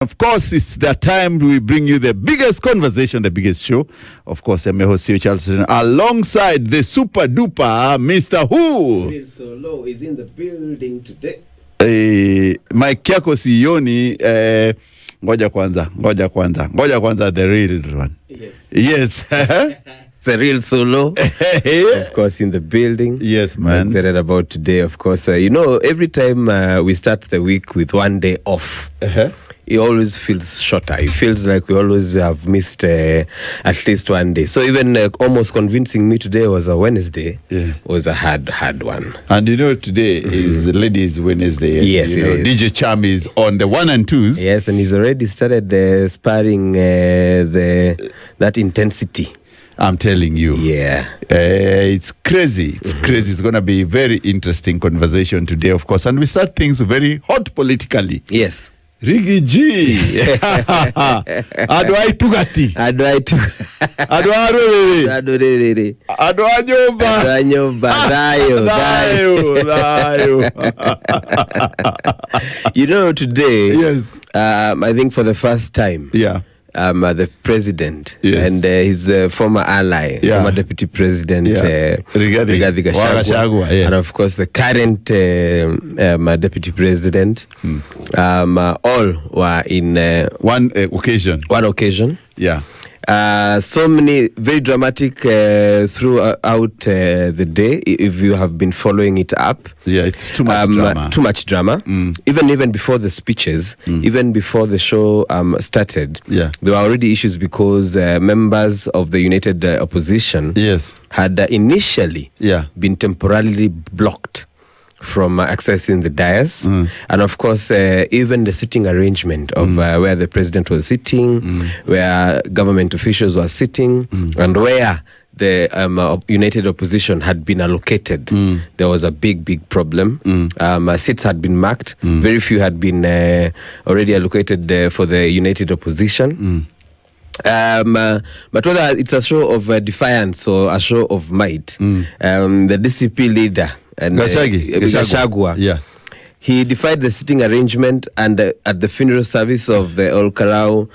Of course, it's the time we bring you the biggest conversation, the biggest show. Of course, I'm your host, Charleston, alongside the super duper Mr. Who. Real Solo is in the building today. Mike yako sioni. Ngoja kwanza, the real one. Yes. It's a Real Solo. Of course, in the building. Yes, man. Excited about today, of course. Every time we start the week with one day off, it always feels shorter. It feels like we always have missed at least one day. So even almost convincing me today was a Wednesday. Was a hard one. And today is Ladies Wednesday. Yes, it is. DJ Cham is on the 1 and 2s. Yes, and he's already started sparring that intensity. I'm telling you. Yeah. It's crazy. It's crazy. It's going to be a very interesting conversation today, of course. And we start things very hot politically. Yes. Rigi G. Adwai tugati. Adwai nyoba. Dayo. Today, yes. I think for the first time, the president and his former ally, former deputy president, Rigathi Gachagua, and of course the current deputy president, all were in one occasion. Yeah. So many very dramatic throughout the day. If you have been following it up, it's too much drama. Too much drama. Even before the speeches, even before the show started, there were already issues because members of the United Opposition had initially been temporarily blocked from accessing the dais, and of course even the sitting arrangement of where the president was sitting, where government officials were sitting, and where the United Opposition had been allocated. There was a big problem. Seats had been marked. Very few had been already allocated for the United Opposition. But whether it's a show of defiance or a show of might, the DCP leader and Gachagua, he defied the sitting arrangement, and at the funeral service of the Olkarau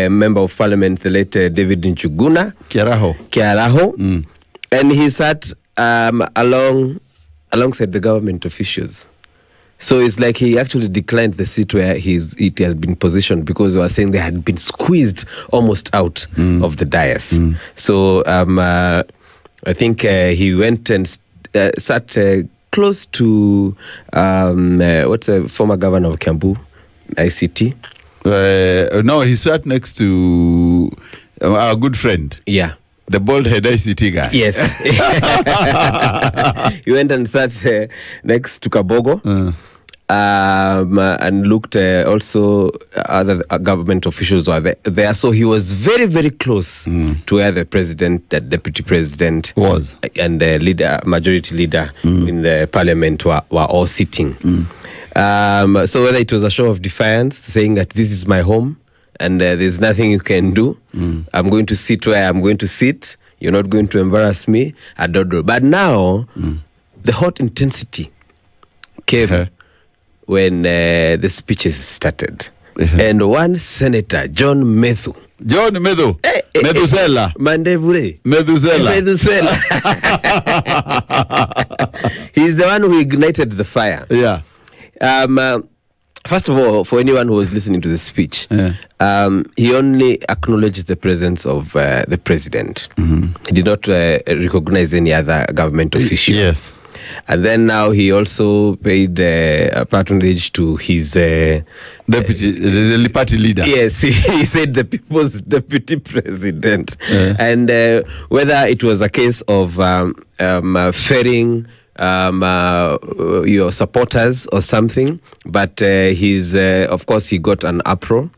member of parliament, the late David Njuguna Kiaraho, and he sat alongside the government officials. So it's like he actually declined the seat where it has been positioned, because they were saying they had been squeezed almost out of the dais. So I think he went and sat close to what's the former governor of Kiambu, ICT? No, he sat next to our good friend. Yeah. The bald-head ICT guy. Yes. He went and sat next to Kabogo. And looked also other government officials were there. So he was very, very close to where the president, the deputy president was, and the majority leader in the parliament were all sitting. So whether it was a show of defiance, saying that this is my home and there's nothing you can do, I'm going to sit where I'm going to sit, you're not going to embarrass me, I don't know. But now the hot intensity came when the speeches started. And one senator, John Methu. Methusela. Mandevure. Methusela. He's the one who ignited the fire. Yeah. First of all, for anyone who was listening to the speech, he only acknowledged the presence of the president. He did not recognize any other government official. Yes. And then now he also paid patronage to his deputy, the party leader. Yes, he said the people's deputy president. And whether it was a case of ferrying your supporters or something, but of course he got an uproar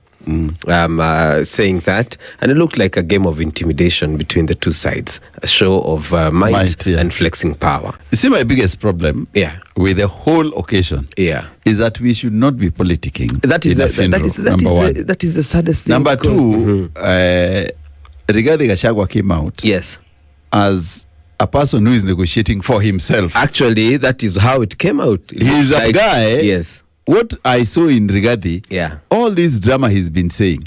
saying that, and it looked like a game of intimidation between the two sides, a show of might and flexing power. You see, my biggest problem with the whole occasion is that we should not be politicking. That is the saddest thing. Number two, Rigathi Gachagua came out as a person who is negotiating for himself. Actually, that is how it came out. He's a guy what I saw in Rigathi, all this drama he's been saying,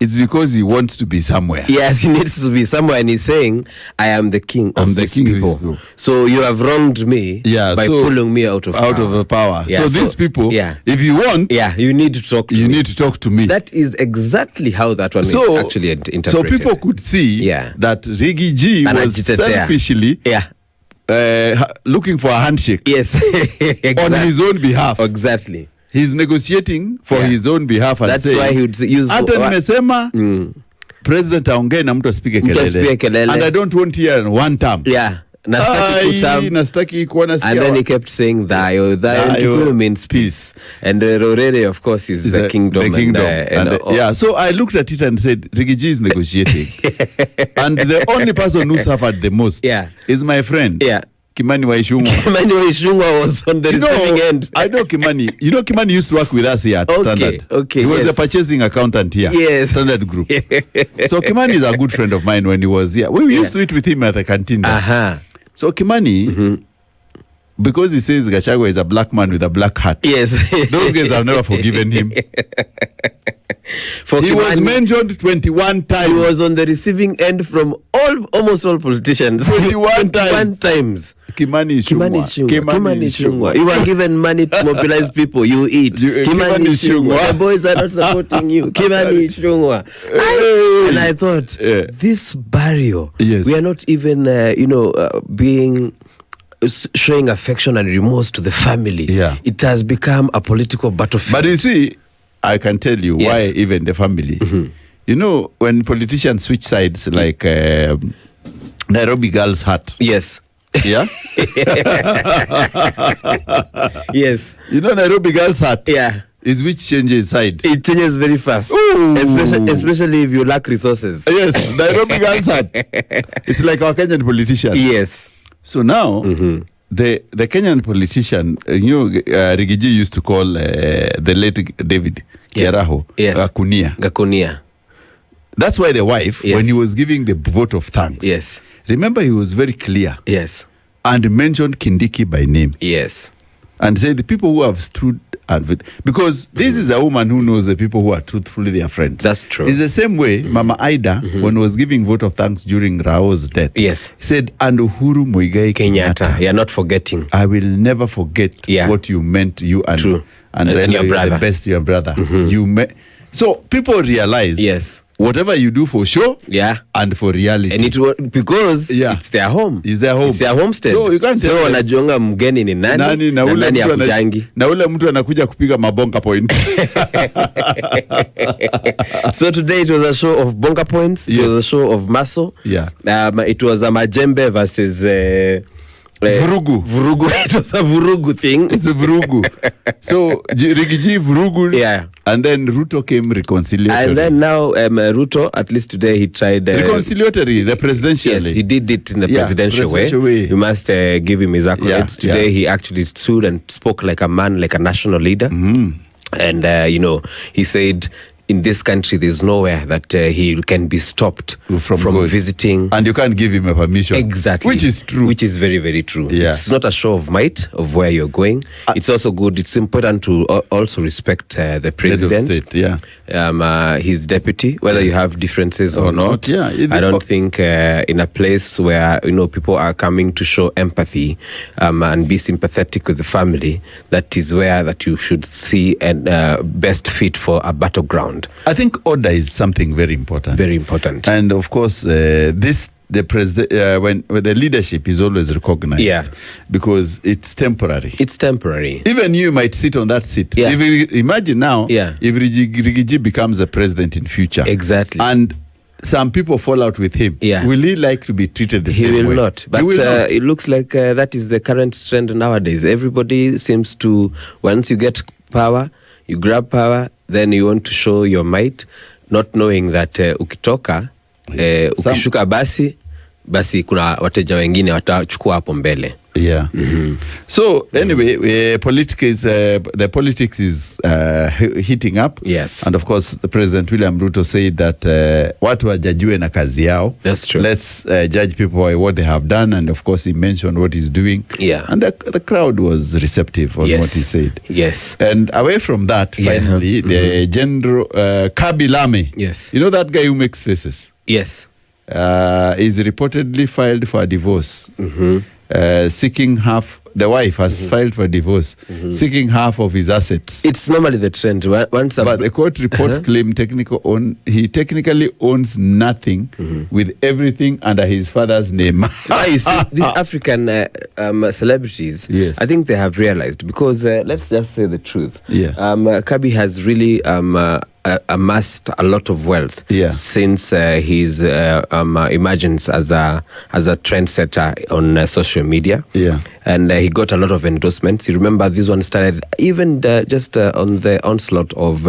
it's because he wants to be somewhere. Yes, he needs to be somewhere, and he's saying, I am the king of these people. So you have wronged me by pulling me out of power. So these people, if you want, you need to talk to me. You need to talk to me. That is exactly how that one is actually interpreted. So people could see that Riggy G was selfishly looking for a handshake. Yes. Exactly. On his own behalf. Exactly. He's negotiating for his own behalf and that's why he would use president aongee na mtu asipige kelele. And I don't want here in one term. Nastaki kuona and then he kept saying Dayo means peace. And Rorere, of course, is the kingdom. So I looked at it and said, Riggy is negotiating. And the only person who suffered the most is my friend. Kimani Waishungwa. Kimani Waishungwa was on the receiving end. I know Kimani. You know Kimani used to work with us here at Standard. He was a purchasing accountant here. Yes. Standard Group. So Kimani is a good friend of mine when he was here. We used to eat with him at the canteen. So Kimani, because he says Gachagua is a black man with a black hat. Yes. Those guys have never forgiven him. He was mentioned 21 times. He was on the receiving end from almost all politicians. 21 times. Kimani Ichung'wah. You were given money to mobilize people. You eat. Kimani Ichung'wah. The boys are not supporting you. Kimani Ichung'wah. And I thought, this barrier, we are not even, showing affection and remorse to the family. It has become a political battlefield. But you see, I can tell you why even the family. You know, when politicians switch sides, like Nairobi Girls Hut. Yes. Yeah? Yes. You know Nairobi Girls Hut? Yeah. Is which changes side. It changes very fast. Especially if you lack resources. Yes, Nairobi Girls Hut. It's like our Kenyan politician. Yes. So now, the Kenyan politician, Riggy G used to call the late David Kiaraho Gakunia. That's why the wife, when he was giving the vote of thanks, remember he was very clear. Yes. And mentioned Kindiki by name. Yes. And said the people who have stood and because this is a woman who knows the people who are truthfully their friends. That's true. It's the same way Mama Ida, when was giving vote of thanks during Rao's death, said, and Uhuru Muigai Kenyatta. You're not forgetting. I will never forget what you meant, you and your brother. The best your brother. So people realize whatever you do for show and for reality. And because it's their home. It's their home. It's their homestead. So you can't tell wanajonga mgeni ni nani na nani akujangi. Na ule mtu anakuja kupiga mabonga point. So today it was a show of bonga points. It was a show of muscle. It was a Majembe versus Vurugu. It was a Vurugu thing. It's a Vurugu. So Riggy G Vurugu. And then Ruto came reconciliatory. And then now Ruto, at least today, he tried reconciliatory, the presidential. Yes, he did it in the presidential way. You must give him his accolades. Today he actually stood and spoke like a man, like a national leader. And he said, in this country, there's nowhere that he can be stopped from visiting. And you can't give him a permission. Exactly. Which is true. Which is very, very true. It's not a show of might of where you're going. It's also good. It's important to also respect the president. Head of state, his deputy, whether you have differences or not. I don't think in a place where, people are coming to show empathy and be sympathetic with the family, that is where that you should see and best fit for a battleground. I think order is something very important. Very important. And of course, the president when the leadership is always recognized because it's temporary. It's temporary. Even you might sit on that seat. If you imagine now, if Riggy G becomes the president in future, and some people fall out with him, will he like to be treated the same way? He will not. But it looks like that is the current trend nowadays. Everybody seems to, once you get power, you grab power, then you want to show your might, not knowing that ukitoka, ukishuka basi kuna wateja wengine watachukua hapo mbele. Yeah. So anyway, the politics is heating up. Yes. And of course, the President William Ruto said that watu wajajue na kazi yao. That's true. Let's judge people by what they have done. And of course, he mentioned what he's doing. Yeah. And the crowd was receptive on what he said. Yes. And away from that, finally, the General Kabi Lame. Yes. You know that guy who makes faces? Yes. Is reportedly filed for a divorce. Seeking half. The wife has filed for divorce, seeking half of his assets. It's normally the trend. But the court reports claim he technically owns nothing with everything under his father's name. You see, these African celebrities, yes. I think they have realized, because let's just say the truth. Yeah. Kabi has really amassed a lot of wealth since his emergence as a trendsetter on social media. Yeah. And he got a lot of endorsements. You remember this one started even just on the onslaught of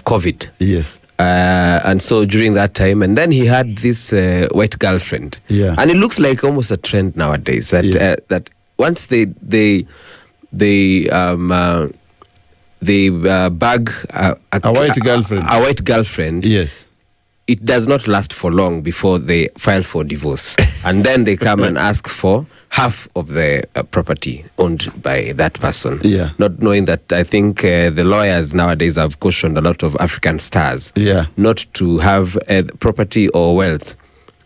COVID. Yes. And so during that time, and then he had this white girlfriend. Yeah. And it looks like almost a trend nowadays that that once they bag a white girlfriend. A white girlfriend. Yes. It does not last for long before they file for divorce. And then they come and ask for half of the property owned by that person. Yeah. Not knowing that, I think the lawyers nowadays have cautioned a lot of African stars not to have property or wealth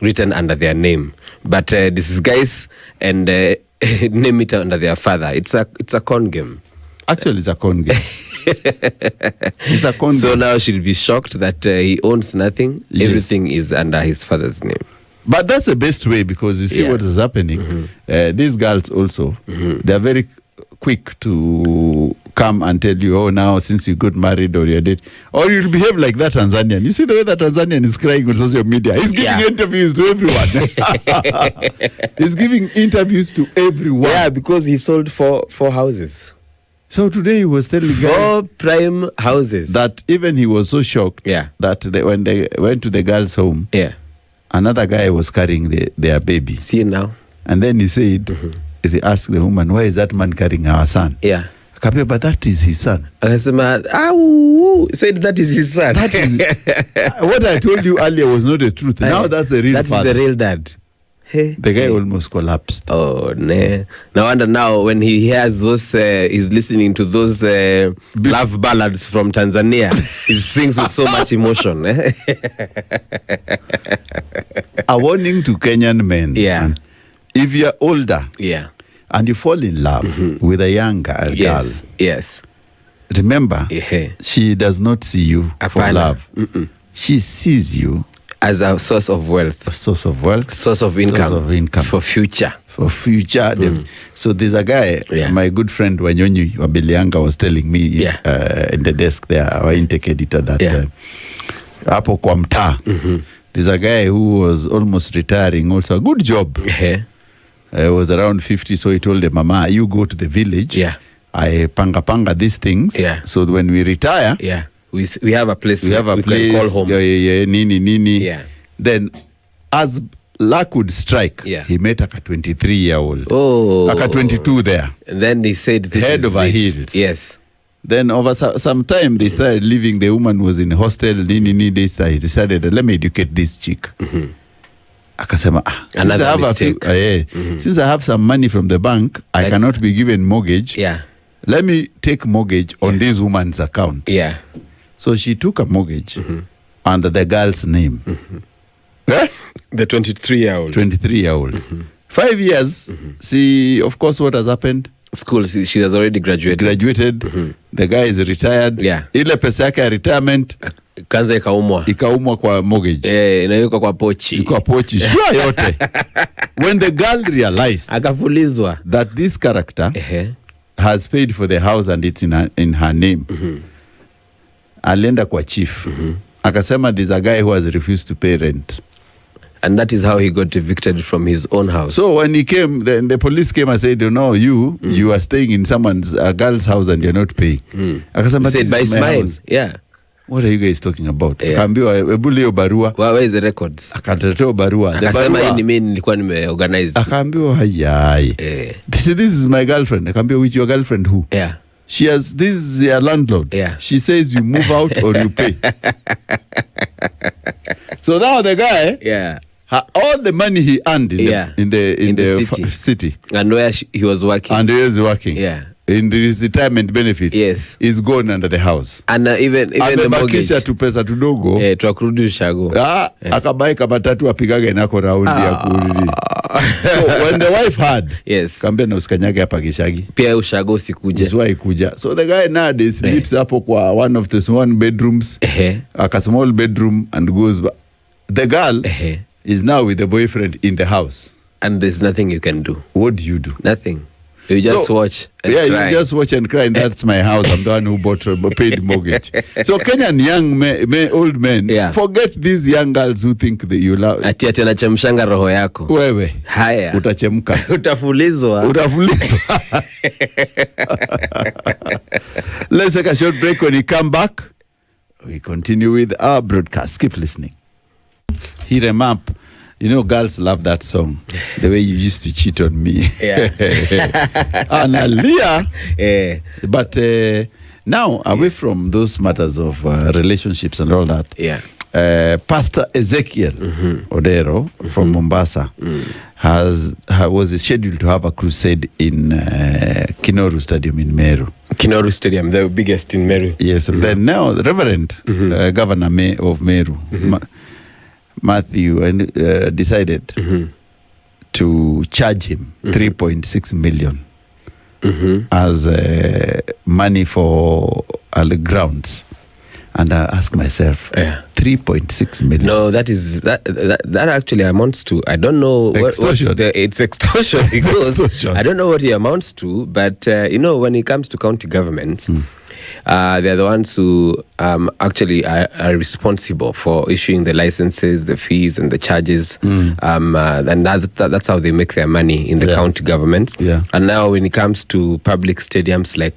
written under their name, but disguise and name it under their father. It's a con game. Actually, it's a con game. It's a con game. So now she'll be shocked that he owns nothing. Yes. Everything is under his father's name. But that's the best way, because you see what is happening. These girls also, they're very quick to come and tell you, oh, now since you got married or you're dating, or you'll behave like that Tanzanian. You see the way that Tanzanian is crying on social media. He's giving interviews to everyone. He's giving interviews to everyone. Yeah, because he sold four houses. So today he was telling guys 4 prime houses that even he was so shocked that when they went to the girl's home, another guy was carrying their baby. See now? And then he said, he asked the woman, why is that man carrying our son? Yeah. But that is his son. He said that is his son. That is, what I told you earlier was not the truth. Now that's the real father. That is the real dad. The guy almost collapsed. Oh, no. No wonder now when he hears those, he's listening to those love ballads from Tanzania. He sings with so much emotion. A warning to Kenyan men. Yeah. If you're older and you fall in love with a younger girl, remember, she does not see you for love. She sees you as a source of wealth. Source of wealth. Source of income. For future. For future. So there's a guy, my good friend Wanyonyi Wabilianga was telling me in the desk there, our intake editor, that hapo kwa mtaa, there's a guy who was almost retiring, also a good job. Was around 50, so he told him, Mama, you go to the village. I panga these things. So when we retire, we have a place. We have a place. Can call home. Nini. Then, as luck would strike, he met a 23-year-old. Oh, a 22 there. And then he said, "This head is over it." heels. Yes. Then over some time they started living. The woman was in a hostel. Nini. They decided, let me educate this chick. Akasema, another mistake. Since I have some money from the bank, I cannot be given mortgage. Let me take mortgage on this woman's account. So she took a mortgage under the girl's name. The 23-year-old. 23-year-old. 5 years. See, of course, what has happened? School. She has already graduated. The guy is retired. Ile pesa yake ya retirement kanza ikaumwa kwa mortgage. Inawekwa kwa pochi. Iko pochi. Sure yote. When the girl realized akafulizwa that this character has paid for the house and it's in her name, alienda kwa chief. Akasema there's a guy who has refused to pay rent. And that is how he got evicted from his own house. So when he came, then the police came and said, no, you are staying in a girl's house and you're not paying. Akasema, he said, but it's mine. what are you guys talking about? Akaambiwa hebu leo barua. Where is the records? Akaletewa barua. Akasema hii ni mimi nilikuwa nimeorganize. Akaambiwa hayai. This is my girlfriend. Akaambiwa with your girlfriend who? Yeah. She has, this is your landlord. Yeah. She says you move out or you pay. So now the guy, all the money he earned in the city, and where he was working, and he was working, in his retirement benefits, is gone under the house. And even the mortgage, tu pesa tudogo, tuakurudi ushago. Akabai kama tatu apigage nako raundi ya kurudi. So when the wife had, kambia na usikanyage hapa Gishagi. Pia ushago sikuja. Usiwahi kuja. So the guy nowadays sleeps hapo kwa one of the one bedrooms, a small bedroom, and goes back. The girl is now with the boyfriend in the house. And there's nothing you can do. What do you do? Nothing. You just watch and cry. You just watch and cry, and that's my house. I'm the one who paid mortgage. So Kenyan young old men, forget these young girls who think that you love. Ati anachemshanga roho yako. Wewe. Haya. Utachemka. Utafulizwa. Let's take a short break. When we come back, we continue with our broadcast. Keep listening. Hit 'em up. You know, girls love that song. The way you used to cheat on me. Analia. But now, away from those matters of relationships and all that, Pastor Ezekiel Odero from Mombasa was scheduled to have a crusade in Kinoru Stadium in Meru. Kinoru Stadium, the biggest in Meru. Yes, and then now the Reverend Governor of Meru, Matthew, decided to charge him 3.6 million as money for grounds. And I ask myself, 3.6 million. No, that actually amounts to, I don't know. Extortion. It's extortion. Extortion. I don't know what it amounts to, but when it comes to county governments, they're the ones who actually are responsible for issuing the licenses, the fees, and the charges. And that's how they make their money in the county governments. And now when it comes to public stadiums like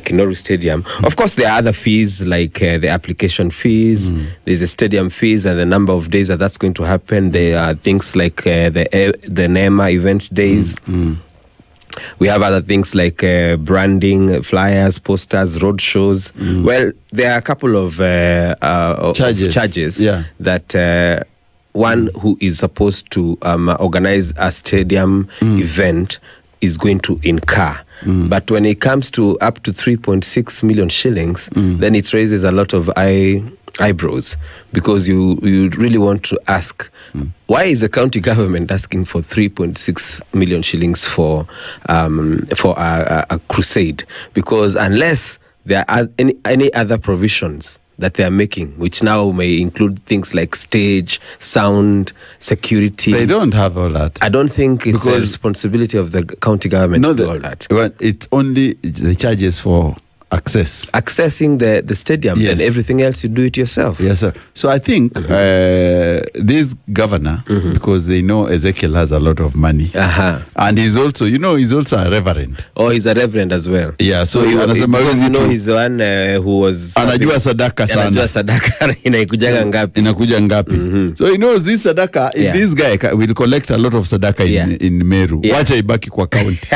Kinoru Stadium, of course there are other fees like the application fees, there's the stadium fees and the number of days that's going to happen. There are things like the NEMA event days. We have other things like branding, flyers, posters, road shows. Well, there are a couple of charges that one who is supposed to organize a stadium event is going to incur. But when it comes to up to 3.6 million shillings, then it raises a lot of eyebrows, because you really want to ask, why is the county government asking for 3.6 million shillings for a crusade? Because unless there are any other provisions that they are making, which now may include things like stage, sound, security. They don't have all that. I don't think it's the responsibility of the county government to do all that. It's only the charges for accessing the stadium, and everything else you do it yourself. Yes, sir. So I think this governor, because they know Ezekiel has a lot of money, and he's also a reverend. Oh, he's a reverend as well. Yeah, so because he's the one who was anajua sadaka sana. Anajua sadaka inakuja ngapi. So he knows this sadaka, this guy will collect a lot of sadaka in Meru. Wacha ibaki kwa county.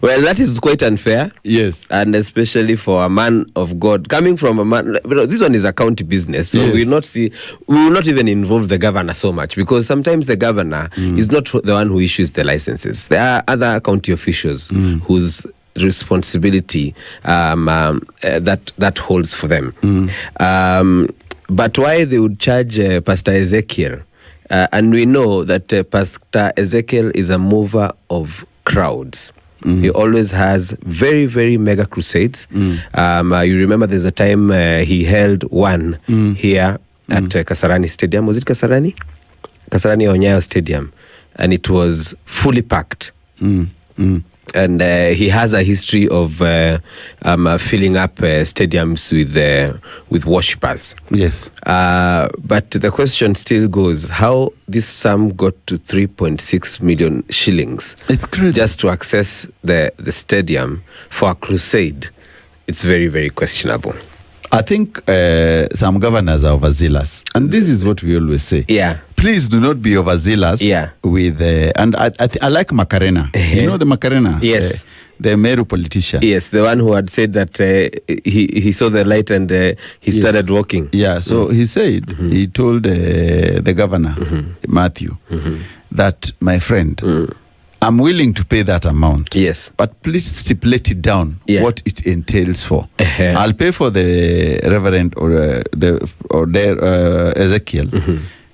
Well, that is quite unfair. Yes. And especially for a man of God, coming from a man, this one is a county business, so we will not even involve the governor so much, because sometimes the governor is not the one who issues the licenses. There are other county officials whose responsibility that holds for them. But why they would charge Pastor Ezekiel, and we know that Pastor Ezekiel is a mover of crowds. He always has very, very mega crusades. You remember there's a time he held one here at Kasarani Stadium. Was it Kasarani? Kasarani Onyayo Stadium. And it was fully packed. And he has a history of filling up stadiums with worshippers. Yes. But the question still goes, how this sum got to 3.6 million shillings? It's crazy. Just to access the stadium for a crusade. it's very, very questionable. I think some governors are overzealous. And this is what we always say. Yeah. Please do not be overzealous with... and I like Macarena. You know the Macarena? Yes. The Meru politician. Yes, the one who had said that he saw the light and he started walking. Yeah, so he said, he told the governor, Matthew, that, my friend... I'm willing to pay that amount. Yes. But please stipulate it down what it entails for. I'll pay for the reverend or Ezekiel.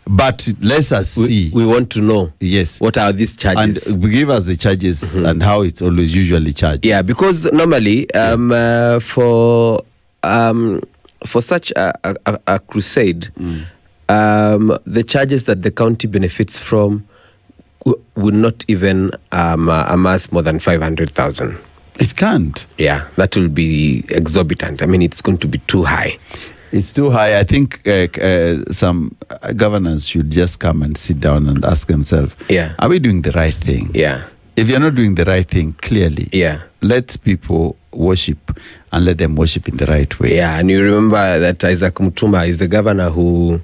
But let's us see. We want to know. Yes. What are these charges? And give us the charges and how it's always usually charged. Yeah, because normally for such a crusade, the charges that the county benefits from would not even amass more than 500,000. It can't. Yeah, that will be exorbitant. I mean, it's going to be too high. It's too high. I think some governors should just come and sit down and ask themselves, are we doing the right thing? Yeah. If you're not doing the right thing, clearly, let people worship and let them worship in the right way. Yeah, and you remember that Isaac Mutuma is the governor who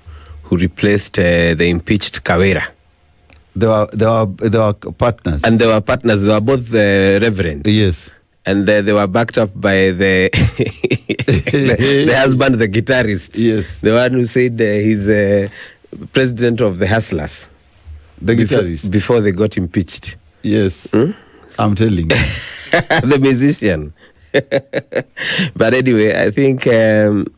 replaced the impeached Kawera. They were partners. And they were partners. They were both reverends. Yes. And they were backed up by the the husband, the guitarist. Yes. The one who said he's president of the Hustlers. The guitarist. Before they got impeached. Yes. I'm telling you. The musician. But anyway, I think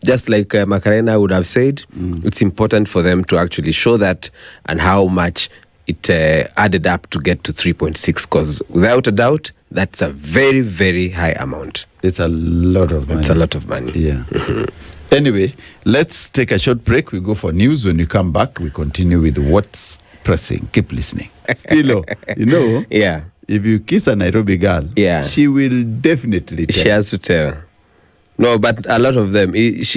just like Macarena would have said, it's important for them to actually show that and how much it added up to get to 3.6, because without a doubt, that's a very, very high amount. It's a lot of money. It's a lot of money. Yeah. Anyway, let's take a short break. We go for news. When we come back, we continue with what's pressing. Keep listening. Stilo, you know, if you kiss a Nairobi girl, she will definitely tell. She has to tell. No, but a lot of them, if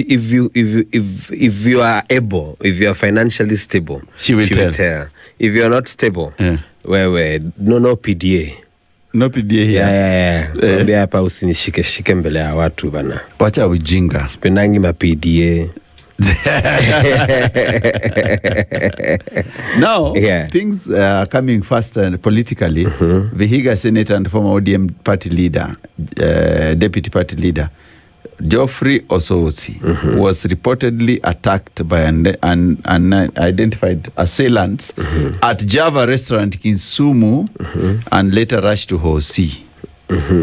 you are able, if you are financially stable, she will tell. If you are not stable, no PDA. No PDA here. Kwambia hapa usinishike mbele ya watu bana. Wacha ujinga. Sipendangi ma PDA. Now, things are coming faster politically. Vihiga Senator and former ODM party leader, deputy party leader, Godfrey Osotsi, was reportedly attacked by unidentified assailants at Java restaurant in Kisumu and later rushed to Hospitalized.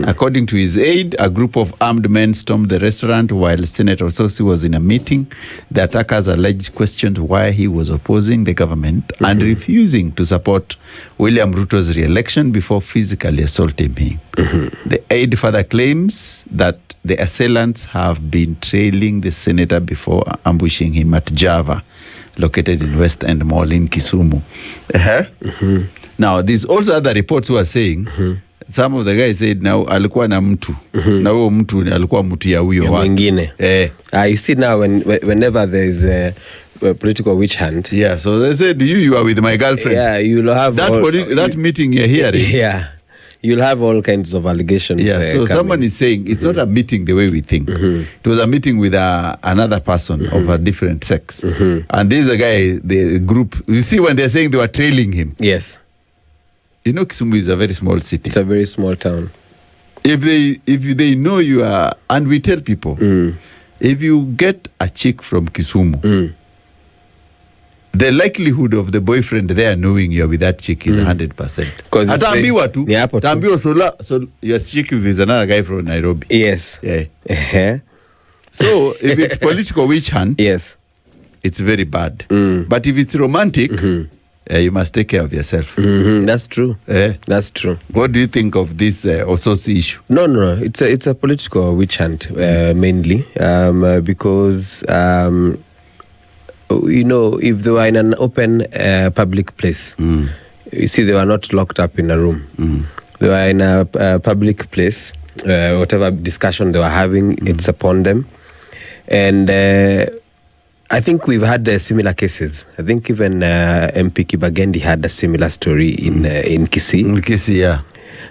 According to his aide, a group of armed men stormed the restaurant while Senator Osotsi was in a meeting. The attackers alleged questioned why he was opposing the government and refusing to support William Ruto's re-election before physically assaulting him. The aide further claims that the assailants have been trailing the senator before ambushing him at Java, located in West End Mall in Kisumu. Now, there's also other reports who are saying some of the guys said now alikuwa na mtu na huyo mtu alikuwa mtu ya huyo mwingine. You see now whenever there is a political witch hunt. Yeah, so they said you are with my girlfriend. Yeah, you'll have that meeting you're hearing. Yeah. You'll have all kinds of allegations. Yeah, so someone is saying it's not a meeting the way we think. It was a meeting with another person of a different sex. And this is a guy, the group, you see when they're saying they were trailing him. Yes. You know, Kisumu is a very small city. It's a very small town. If they know you are, and we tell people, if you get a chick from Kisumu, the likelihood of the boyfriend there knowing you're with that chick is 100%. Because ataambiwa tu, ataambiwa so your chick is another guy from Nairobi. Yes. Yeah. So if it's political witch hunt, yes, it's very bad. But if it's romantic, you must take care of yourself. That's true. That's true. What do you think of this Osotsi issue? No. It's a political witch hunt mainly because you know, if they were in an open public place, you see, they were not locked up in a room. They were in a public place. Whatever discussion they were having, it's upon them. And I think we've had similar cases. I think even MP Kibagendi had a similar story in Kisii. In Kisii, yeah.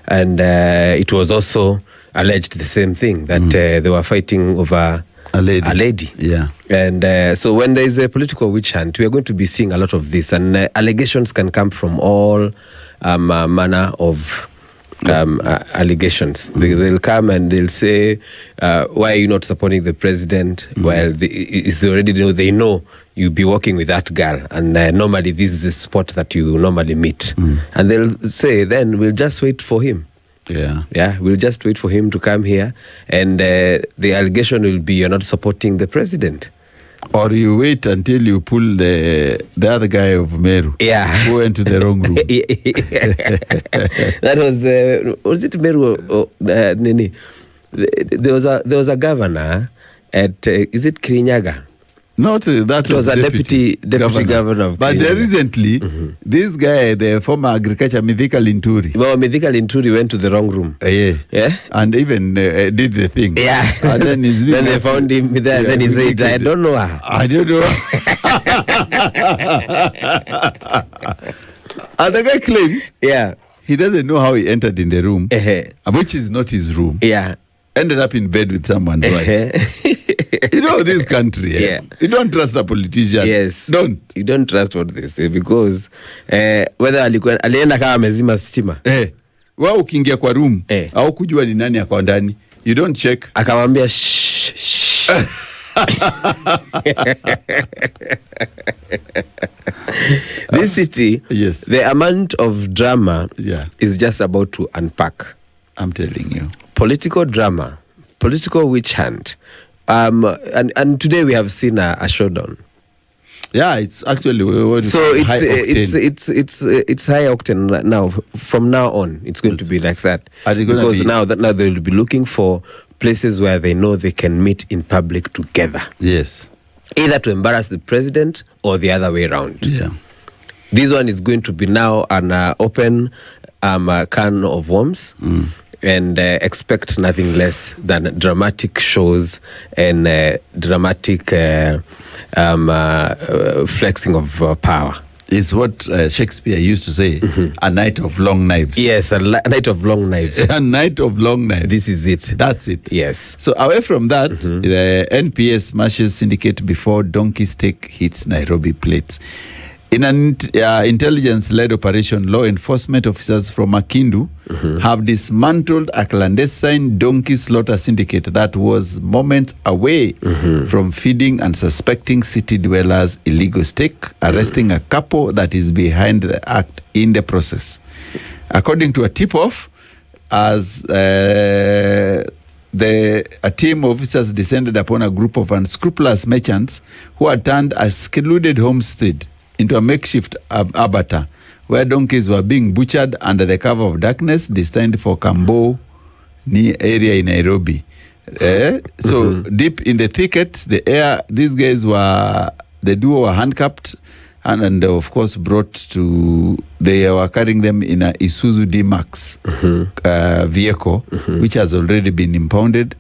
And it was also alleged the same thing, that they were fighting over a lady. Yeah. And so when there is a political witch hunt, we are going to be seeing a lot of this. And allegations can come from all manner of allegations. They'll come and they'll say, why are you not supporting the president? Well, they know you'll be working with that girl, and normally this is the spot that you normally meet. And they'll say, then we'll just wait for him. Yeah, we'll just wait for him to come here, and the allegation will be you're not supporting the president. Or you wait until you pull the other guy of Meru. Who went to the wrong room. That was it Meru or Nini? There was a governor at is it Kirinyaga? Not that was a deputy governor of But recently, this guy, the former agriculture, Mithika Linturi. Well, Mithika Linturi went to the wrong room. Yeah. And even did the thing. Yeah. And then, then they found him there. Then he said, I don't know her. I don't know. And the guy claims he doesn't know how he entered in the room, which is not his room. Ended up in bed with someone's wife. You know, this country, you don't trust a politician. Yes. You don't trust what they say, because whether alienda kama amezima stima. Wao ukiingia kwa room, au kujua ni nani ako ndani. You don't check. Akamwambia shh. This city, the amount of drama is just about to unpack. I'm telling you. Political drama, political witch hunt. And today we have seen a showdown. Yeah, it's actually it's high octane now. From now on, it's going to be like that, because now they will be looking for places where they know they can meet in public together. Yes, either to embarrass the president or the other way around. Yeah, this one is going to be now an open can of worms. And expect nothing less than dramatic shows and dramatic flexing of power. It's what Shakespeare used to say, a night of long knives. Yes, a night of long knives. A night of long knives. This is it. That's it. Yes. So away from that, the NPS smashes syndicate before donkey stick hits Nairobi plates. In an intelligence-led operation, law enforcement officers from Makindu have dismantled a clandestine donkey slaughter syndicate that was moments away from feeding unsuspecting city dwellers illegal steak, arresting a couple that is behind the act in the process. According to a tip-off, as a team of officers descended upon a group of unscrupulous merchants who had turned a secluded homestead into a makeshift abattoir where donkeys were being butchered under the cover of darkness, destined for Kambo area in Nairobi. So deep in the thickets, these guys the duo were handcuffed and of course they were carrying them in a Isuzu D-Max vehicle, which has already been impounded.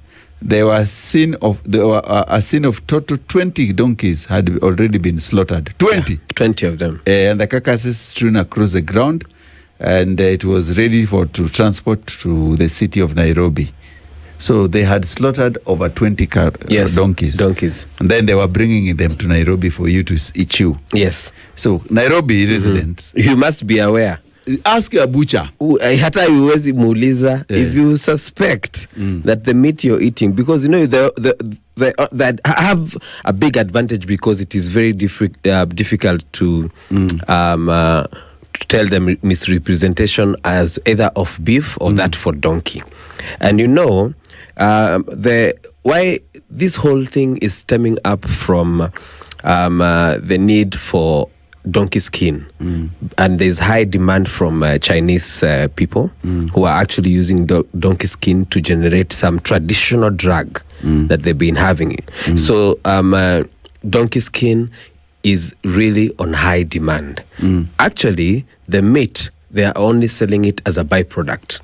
There was a scene of total 20 donkeys had already been slaughtered. 20. Yeah, 20 of them. And the carcasses strewn across the ground, and it was ready to transport to the city of Nairobi. So they had slaughtered over 20 donkeys. And then they were bringing them to Nairobi for you to chew. Yes. So Nairobi residents, you must be aware. Ask a butcher. Hata huwezi muuliza if you suspect that the meat you're eating, because you know that have a big advantage, because it is very difficult to tell them misrepresentation as either of beef or that for donkey. And you know why this whole thing is stemming up from the need for donkey skin, and there's high demand from Chinese people who are actually using donkey skin to generate some traditional drug that they've been having. So donkey skin is really on high demand. Actually, the meat, they are only selling it as a byproduct.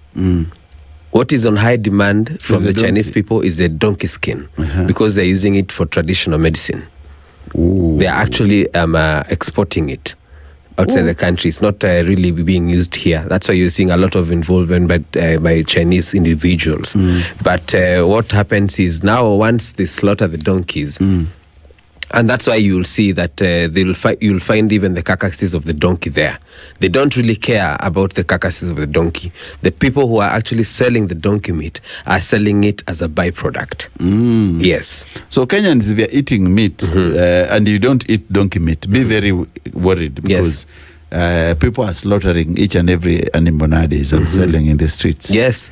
What is on high demand from the Chinese people is the donkey skin, because they're using it for traditional medicine. They are actually exporting it. outside the country. It's not really being used here. That's why you're seeing a lot of involvement by Chinese individuals. But what happens is now once they slaughter the donkeys, and that's why you'll see that you'll find even the carcasses of the donkey there. They don't really care about the carcasses of the donkey. The people who are actually selling the donkey meat are selling it as a byproduct. Yes. So Kenyans, if you're eating meat and you don't eat donkey meat, be very worried, because people are slaughtering each and every animal nowadays and selling in the streets. Yes.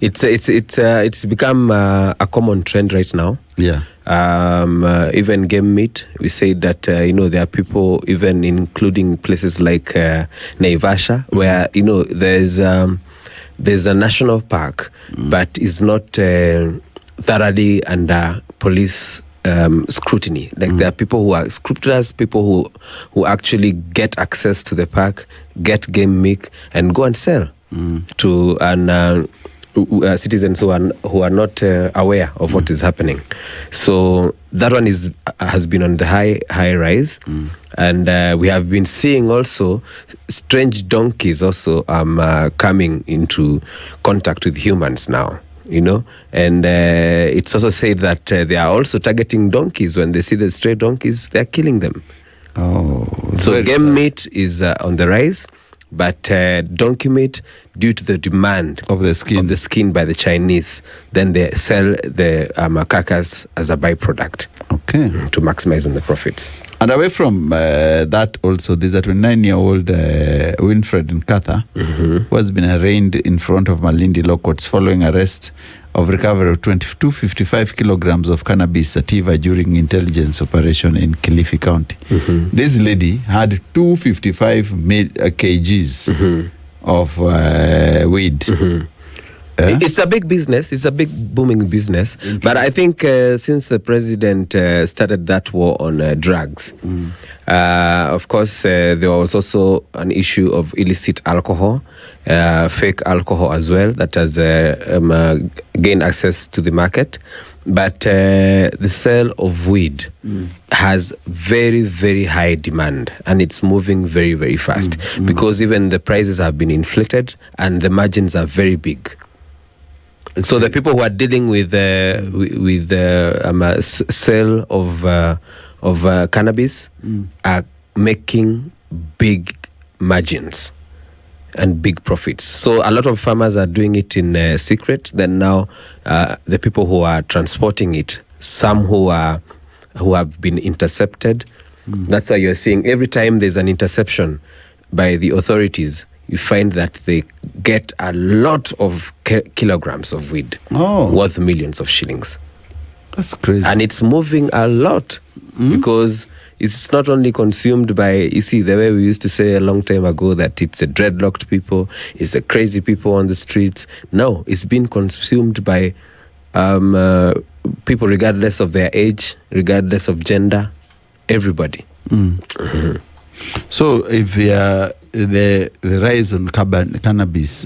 It's become a common trend right now. Yeah. Even game meat, we say that there are people, even including places like Naivasha, where there's a national park, but is not thoroughly under police scrutiny. Like there are people who are scrutinized, people who actually get access to the park, get game meat, and go and sell to citizens who are not aware of what is happening. So that one has been on the high rise, and we have been seeing also strange donkeys also coming into contact with humans now. And it's also said that they are also targeting donkeys. When they see the stray donkeys, they're killing them. So game meat is on the rise. But donkey meat, due to the demand of the skin by the Chinese, then they sell the carcass as a byproduct. Okay. To maximize on the profits. And away from that also, there's a 29-year-old Winfred Nkatha who has been arraigned in front of Malindi law courts following arrest of recovery of 255 kilograms of cannabis sativa during intelligence operation in Kilifi County. This lady had 255 kgs of weed. It's a big business. It's a big booming business. But I think since the president started that war on drugs, of course, there was also an issue of illicit alcohol, fake alcohol as well, that has gained access to the market. But the sale of weed has very, very high demand, and it's moving very, very fast because even the prices have been inflated and the margins are very big. So the people who are dealing with sale of cannabis are making big margins and big profits. So a lot of farmers are doing it in secret. Then now the people who are transporting it, some who have been intercepted. That's why you're seeing every time there's an interception by the authorities, you find that they get a lot of kilograms of weed worth millions of shillings. That's crazy. And it's moving a lot because it's not only consumed by, you see, the way we used to say a long time ago that it's a dreadlocked people, it's a crazy people on the streets. No, it's been consumed by people regardless of their age, regardless of gender, everybody. So if the rise on cannabis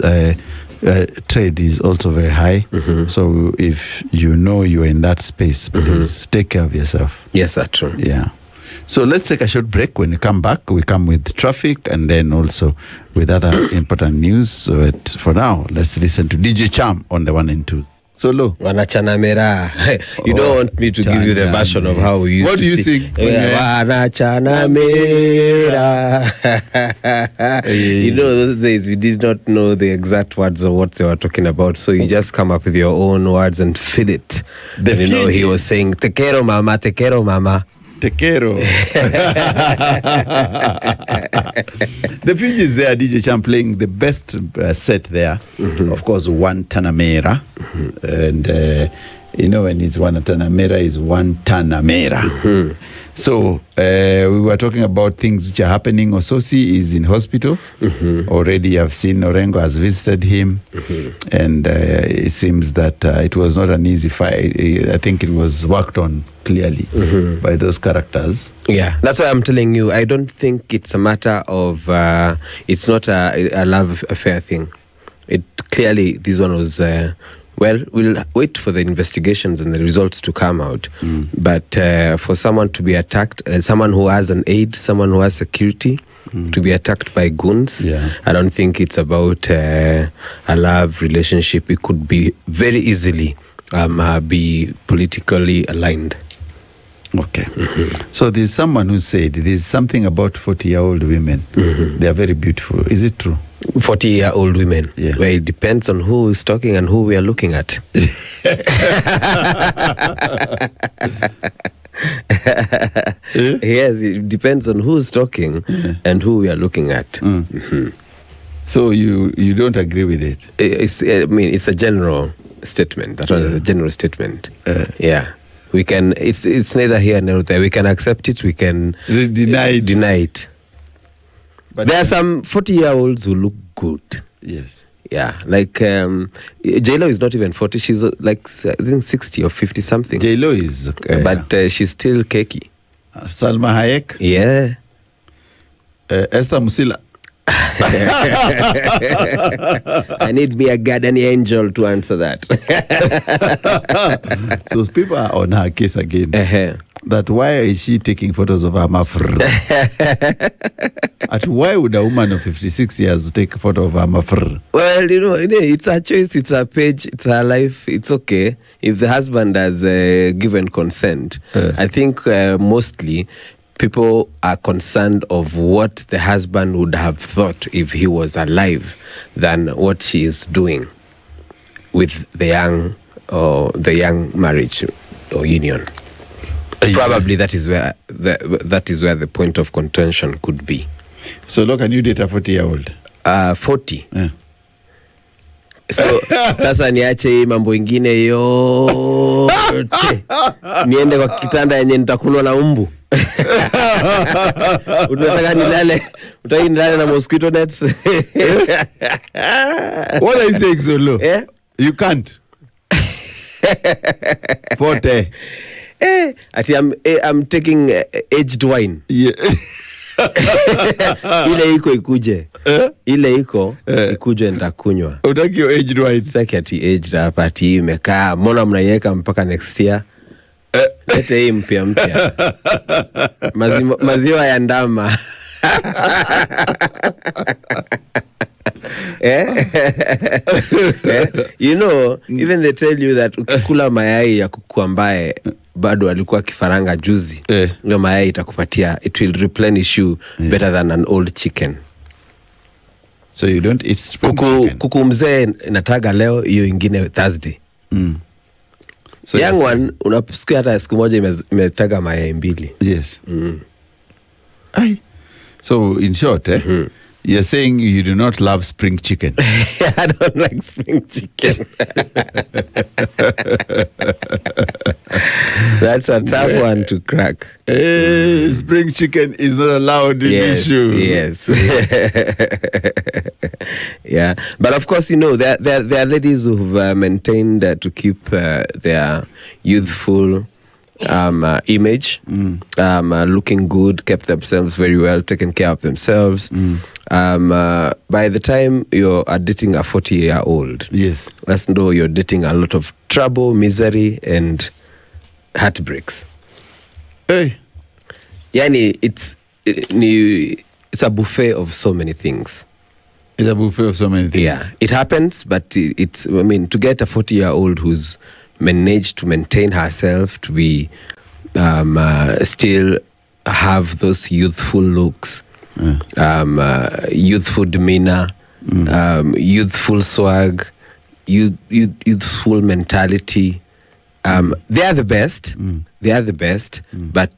trade is also very high. So if you're in that space, please take care of yourself. Yes, that's true. Yeah. So let's take a short break. When we come back, we come with traffic and then also with other important news. So for now, let's listen to DJ Cham on the 1 and 2. Solo. Wanachanamera. You don't want me to give you the version of how we used to sing. What do you sing? Wanachanamera. Those days we did not know the exact words of what they were talking about. So you just come up with your own words and fill it. He was saying, te quiero mama, te quiero mama. Te quiero. The Fugees there, DJ Cham playing the best set there. Of course, One Tanamera. And, when it's One Tanamera, is One Tanamera. So, we were talking about things which are happening. Osotsi is in hospital. Already I've seen Orengo has visited him. And it seems that it was not an easy fight. I think it was worked on clearly by those characters. Yeah, that's why I'm telling you, I don't think it's a matter of, it's not a love affair thing. It clearly, this one was, we'll wait for the investigations and the results to come out. But for someone to be attacked, someone who has an aid, someone who has security, to be attacked by goons. Yeah. I don't think it's about a love relationship. It could be very easily be politically aligned. Okay. So there's someone who said there's something about 40-year-old women. They are very beautiful. Is it true? 40-year-old women. Yeah. Well, it depends on who is talking and who we are looking at. Yes, it depends on who's talking and who we are looking at. So you don't agree with it? It's a general statement. That was a general statement. Yeah. We can. It's neither here nor there. We can accept it. We can deny it. But there are some 40-year-olds who look good. Yes. Yeah, like J-Lo is not even 40. She's like I think 60 or 50 something. J-Lo is, but she's still cakey. Salma Hayek. Yeah. Esther Musila. I need me a guardian angel to answer that. So people are on her case again. That why is she taking photos of her mafr? At why would a woman of 56 years take a photo of her mafr? Well, it's her choice, it's her page, it's her life. It's okay if the husband has given consent. I think mostly people are concerned of what the husband would have thought if he was alive than what she is doing with the young marriage or union. Probably that is where the point of contention could be. So look, can you date a 40-year-old? 40. Yeah. So sasa niache hii mambo ingine yote niende kwa kitanda yenye nitakulwa na umbu. Unataka nilale na mosquito nets? What are you saying, Zolo? Yeah? You can't. 40. I'm taking aged wine. Yeah. Ile iko ikuje. Ile iko ikuje nitakunywa. Utaki your aged wine? Saki ati aged hapa ati imekaa. Mbona mnaiweka mpaka next year? Lete hii mpya. Maziwa ya ndama. Even they tell you that ukikula mayai ya kuku ambaye bado alikuwa kifaranga juzi, hiyo mayai itakupatia, it will replenish you better than an old chicken. So you don't eat kuku mzee nataga leo, hiyo ingine Thursday. So young one unasikia hata siku moja imetaga mayai 2. Yes. So in short, you're saying you do not love spring chicken. I don't like spring chicken. That's a tough one to crack. Spring chicken is not allowed in this show. Yes. Yeah. But of course, there are ladies who've maintained to keep their youthful image, looking good, kept themselves very well, taken care of themselves. By the time you're dating a 40-year-old, yes, let's know you're dating a lot of trouble, misery, and heartbreaks. Hey, Yani, it's a buffet of so many things. It's a buffet of so many things. Yeah, it happens, but to get a 40-year-old who's managed to maintain herself, to be still have those youthful looks, youthful demeanor, youthful swag, youthful mentality. They are the best. They are the best. But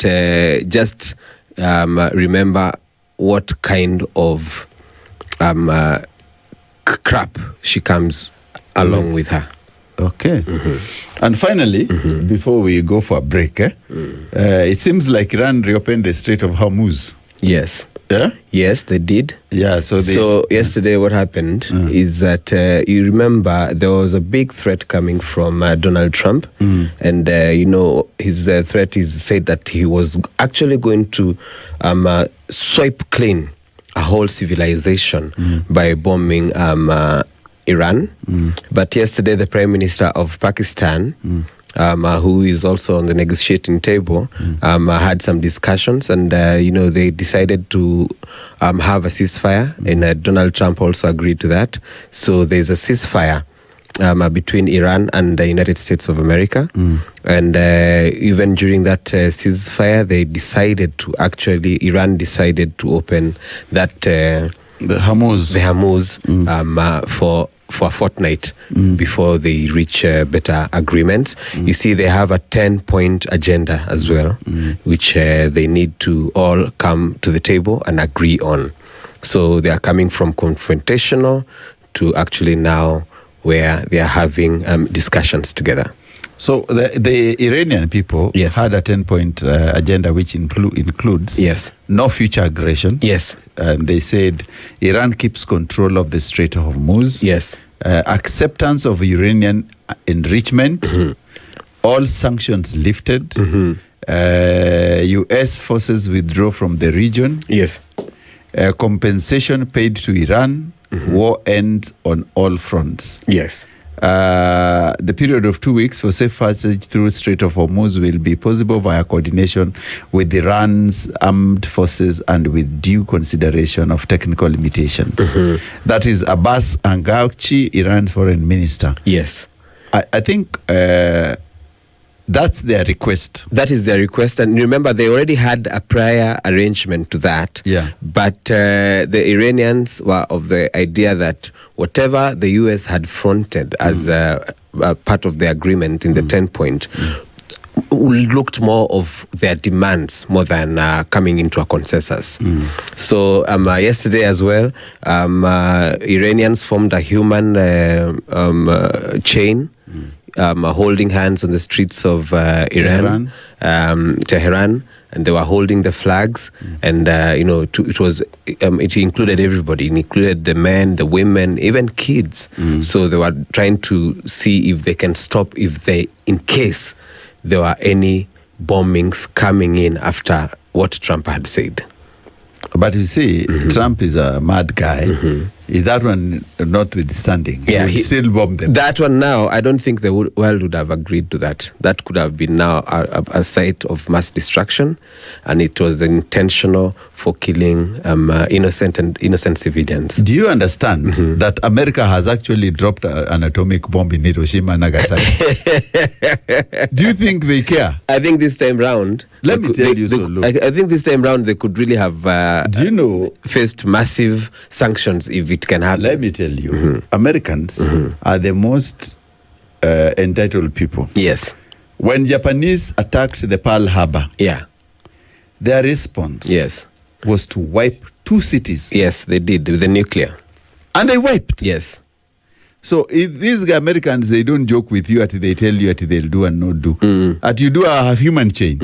just remember what kind of crap she comes along with her. Okay. And finally, before we go for a break, it seems like Iran reopened the Strait of Hormuz. Yes. Yeah? Yes, they did. Yeah, so yesterday what happened is that you remember there was a big threat coming from Donald Trump. And, his threat is said that he was actually going to swipe clean a whole civilization by bombing Iran. But yesterday, the Prime Minister of Pakistan who is also on the negotiating table, had some discussions, and they decided to have a ceasefire, and Donald Trump also agreed to that. So there's a ceasefire between Iran and the United States of America. And even during that ceasefire, Iran decided to open that the Hormuz for a fortnight before they reach better agreements. You see, they have a 10-point agenda as well, which they need to all come to the table and agree on. So they are coming from confrontational to actually now where they are having discussions together. So the Iranian people had a 10-point agenda, which includes no future aggression. And they said Iran keeps control of the Strait of Hormuz. Acceptance of uranium enrichment. All sanctions lifted. U.S. forces withdraw from the region. Compensation paid to Iran. War ends on all fronts. The period of 2 weeks for safe passage through Strait of Hormuz will be possible via coordination with Iran's armed forces and with due consideration of technical limitations. That is Abbas Araghchi, Iran's foreign minister. I think that's their request. That is their request. And remember, they already had a prior arrangement to that. But the Iranians were of the idea that whatever the U.S. had fronted as a part of the agreement in the 10-point looked more of their demands more than coming into a consensus. So yesterday as well, Iranians formed a human chain, holding hands on the streets of Tehran, and they were holding the flags, and it included everybody. It included the men, the women, even kids. So they were trying to see if they can stop in case there were any bombings coming in after what Trump had said. But you see, Trump is a mad guy. Is that one notwithstanding? He would still bomb them. That one now, I don't think the world would have agreed to that. That could have been now a site of mass destruction, and it was intentional for killing innocent civilians. Do you understand that America has actually dropped an atomic bomb in Hiroshima and Nagasaki? Do you think they care? I think this time round, I think this time round they could really have faced massive sanctions if it can happen. Let me tell you, Americans are the most entitled people. When Japanese attacked the Pearl Harbor, their response was to wipe 2 cities. They did with the nuclear. And they wiped. So if these Americans, they don't joke with you, they tell you they'll do and not do. You do a human change.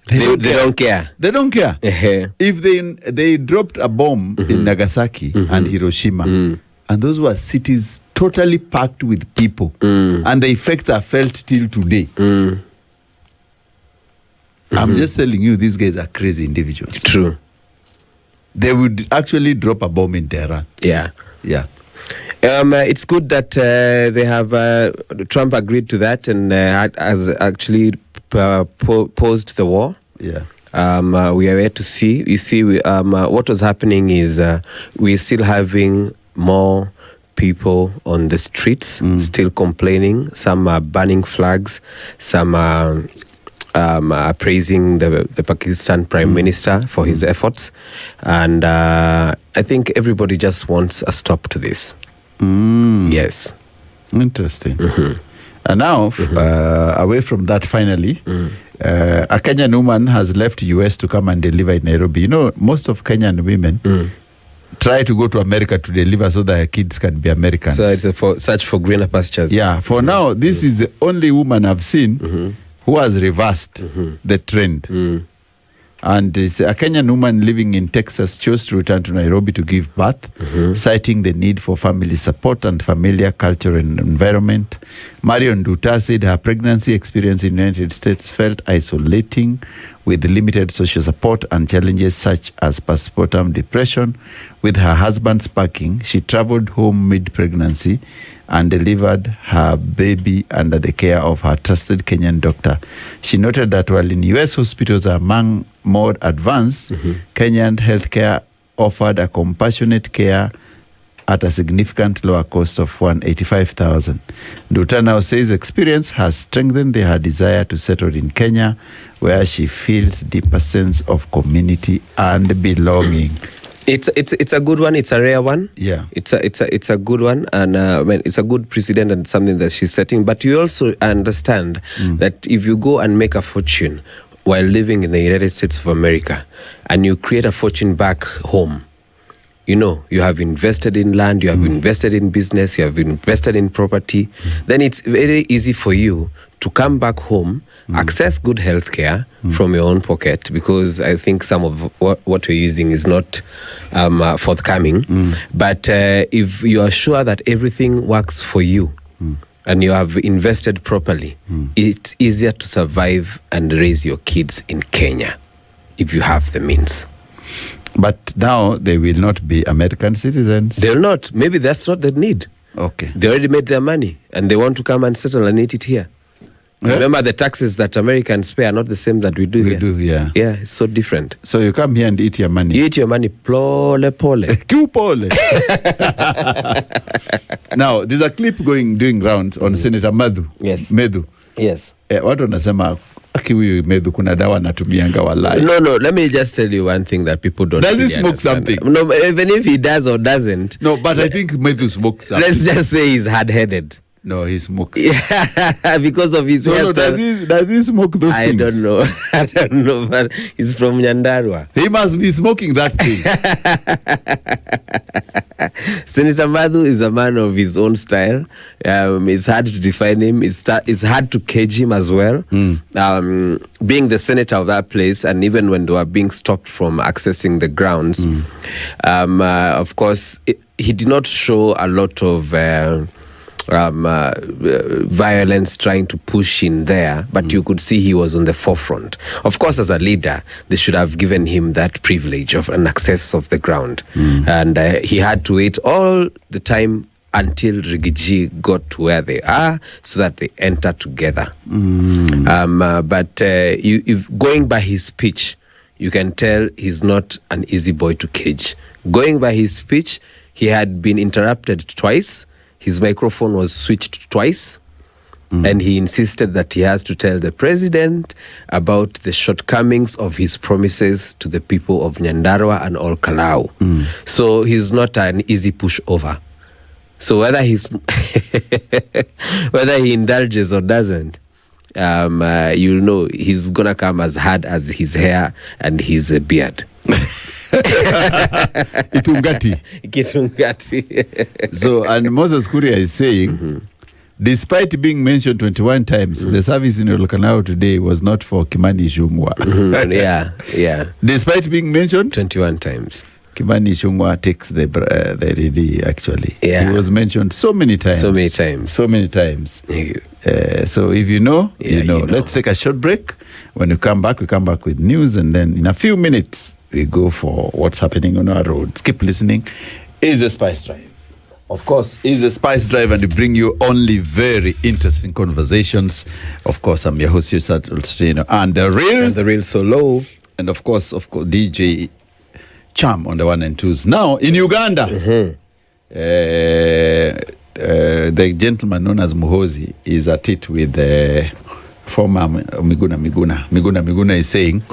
They don't care. They don't care. If they dropped a bomb in Nagasaki and Hiroshima, and those were cities totally packed with people, and the effects are felt till today. I'm just telling you, these guys are crazy individuals. True. They would actually drop a bomb in Tehran. It's good that they have Trump agreed to that and has actually paused the war. We are yet to see. You see, what was happening is we're still having more people on the streets, still complaining. Some are burning flags. Some are praising the Pakistan Prime Minister for his efforts. And I think everybody just wants a stop to this. Yes. Interesting. And now, away from that, finally, a Kenyan woman has left US to come and deliver in Nairobi. You know, most of Kenyan women try to go to America to deliver so that their kids can be Americans. So it's a search for greener pastures. For now, this is the only woman I've seen who has reversed the trend. And a Kenyan woman living in Texas chose to return to Nairobi to give birth, citing the need for family support and familiar culture and environment. Marion Duta said her pregnancy experience in the United States felt isolating, with limited social support and challenges such as postpartum depression. With her husband sparking, she traveled home mid-pregnancy and delivered her baby under the care of her trusted Kenyan doctor. She noted that while in U.S. hospitals are among more advanced, Kenyan healthcare offered a compassionate care at a significant lower cost of $185,000. Duta now says experience has strengthened her desire to settle in Kenya, where she feels deeper sense of community and belonging. It's a good one. It's a rare one. Yeah, it's a good one, and it's a good precedent and something that she's setting. But you also understand that if you go and make a fortune while living in the United States of America, and you create a fortune back home, you know, you have invested in land, you have invested in business, you have invested in property, then it's very easy for you to come back home, access good health care from your own pocket, because I think some of what you're using is not forthcoming. But if you are sure that everything works for you, and you have invested properly, it's easier to survive and raise your kids in Kenya if you have the means. But now they will not be American citizens. They'll not. Maybe that's not the need. Okay. They already made their money and they want to come and settle and eat it here. Yeah. Remember, the taxes that Americans pay are not the same that we do here. We do, yeah. Yeah, it's so different. So you come here and eat your money. You eat your money, pole. Too pole. Now, there's a clip doing rounds on Senator Madhu. Yes. Medhu. Yes. Watu wanasema huyu Medhu kuna dawa anatumianga walai. No, let me just tell you one thing that people don't. Does he smoke something? No, even if he does or doesn't. No, but I think Medhu smokes something. Let's just say he's hard-headed. No, he smokes. Yeah, because of his hairstyle. No, does he smoke those things? I don't know, but he's from Nyandarua. He must be smoking that thing. Senator Madhu is a man of his own style. It's hard to define him. It's hard to cage him as well. Being the senator of that place, and even when they were being stopped from accessing the grounds, of course, he did not show a lot of violence trying to push in there, but you could see he was on the forefront. Of course, as a leader, they should have given him that privilege of an access of the ground, and he had to wait all the time until Rigiji got to where they are, so that they enter together. But if going by his speech, you can tell he's not an easy boy to cage. Going by his speech, he had been interrupted twice. His microphone was switched twice, and he insisted that he has to tell the president about the shortcomings of his promises to the people of Nyandarua and all Kalau. So he's not an easy pushover. So whether whether he indulges or doesn't, you know, he's gonna come as hard as his hair and his beard. Itungati. So, and Moses Kuria is saying, despite being mentioned 21 times, the service in Olkanao today was not for Kimani Ichung'wah. Yeah. Despite being mentioned 21 times. Kimani Ichung'wah takes the ready, actually. Yeah. He was mentioned so many times. So many times. So if you know, you know. Let's take a short break. When we come back with news, and then in a few minutes, we go for what's happening on our roads. Keep listening. Is the Spice Drive. Of course, is the Spice Drive, and we bring you only very interesting conversations. Of course, I'm your host, Osotsi, and the real Solo, and of course, DJ Cham on the 1 and 2s. Now in Uganda, the gentleman known as Muhozi is at it with the former Miguna is saying,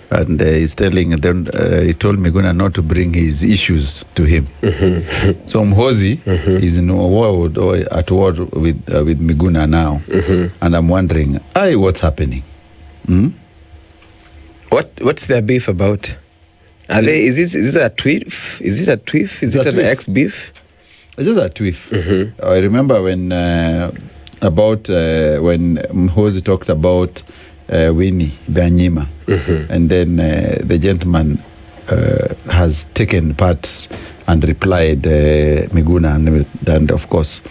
and he's telling them, he told Miguna not to bring his issues to him. So Muhozi is in at war with Miguna now, and I'm wondering, what's happening? What's their beef about? Is this a tweet? Is it a tweet? Is it an ex-beef? It's just a tweet. I remember when when Mhozi talked about Winnie Byanyima, and then the gentleman has taken part and replied Miguna, and of course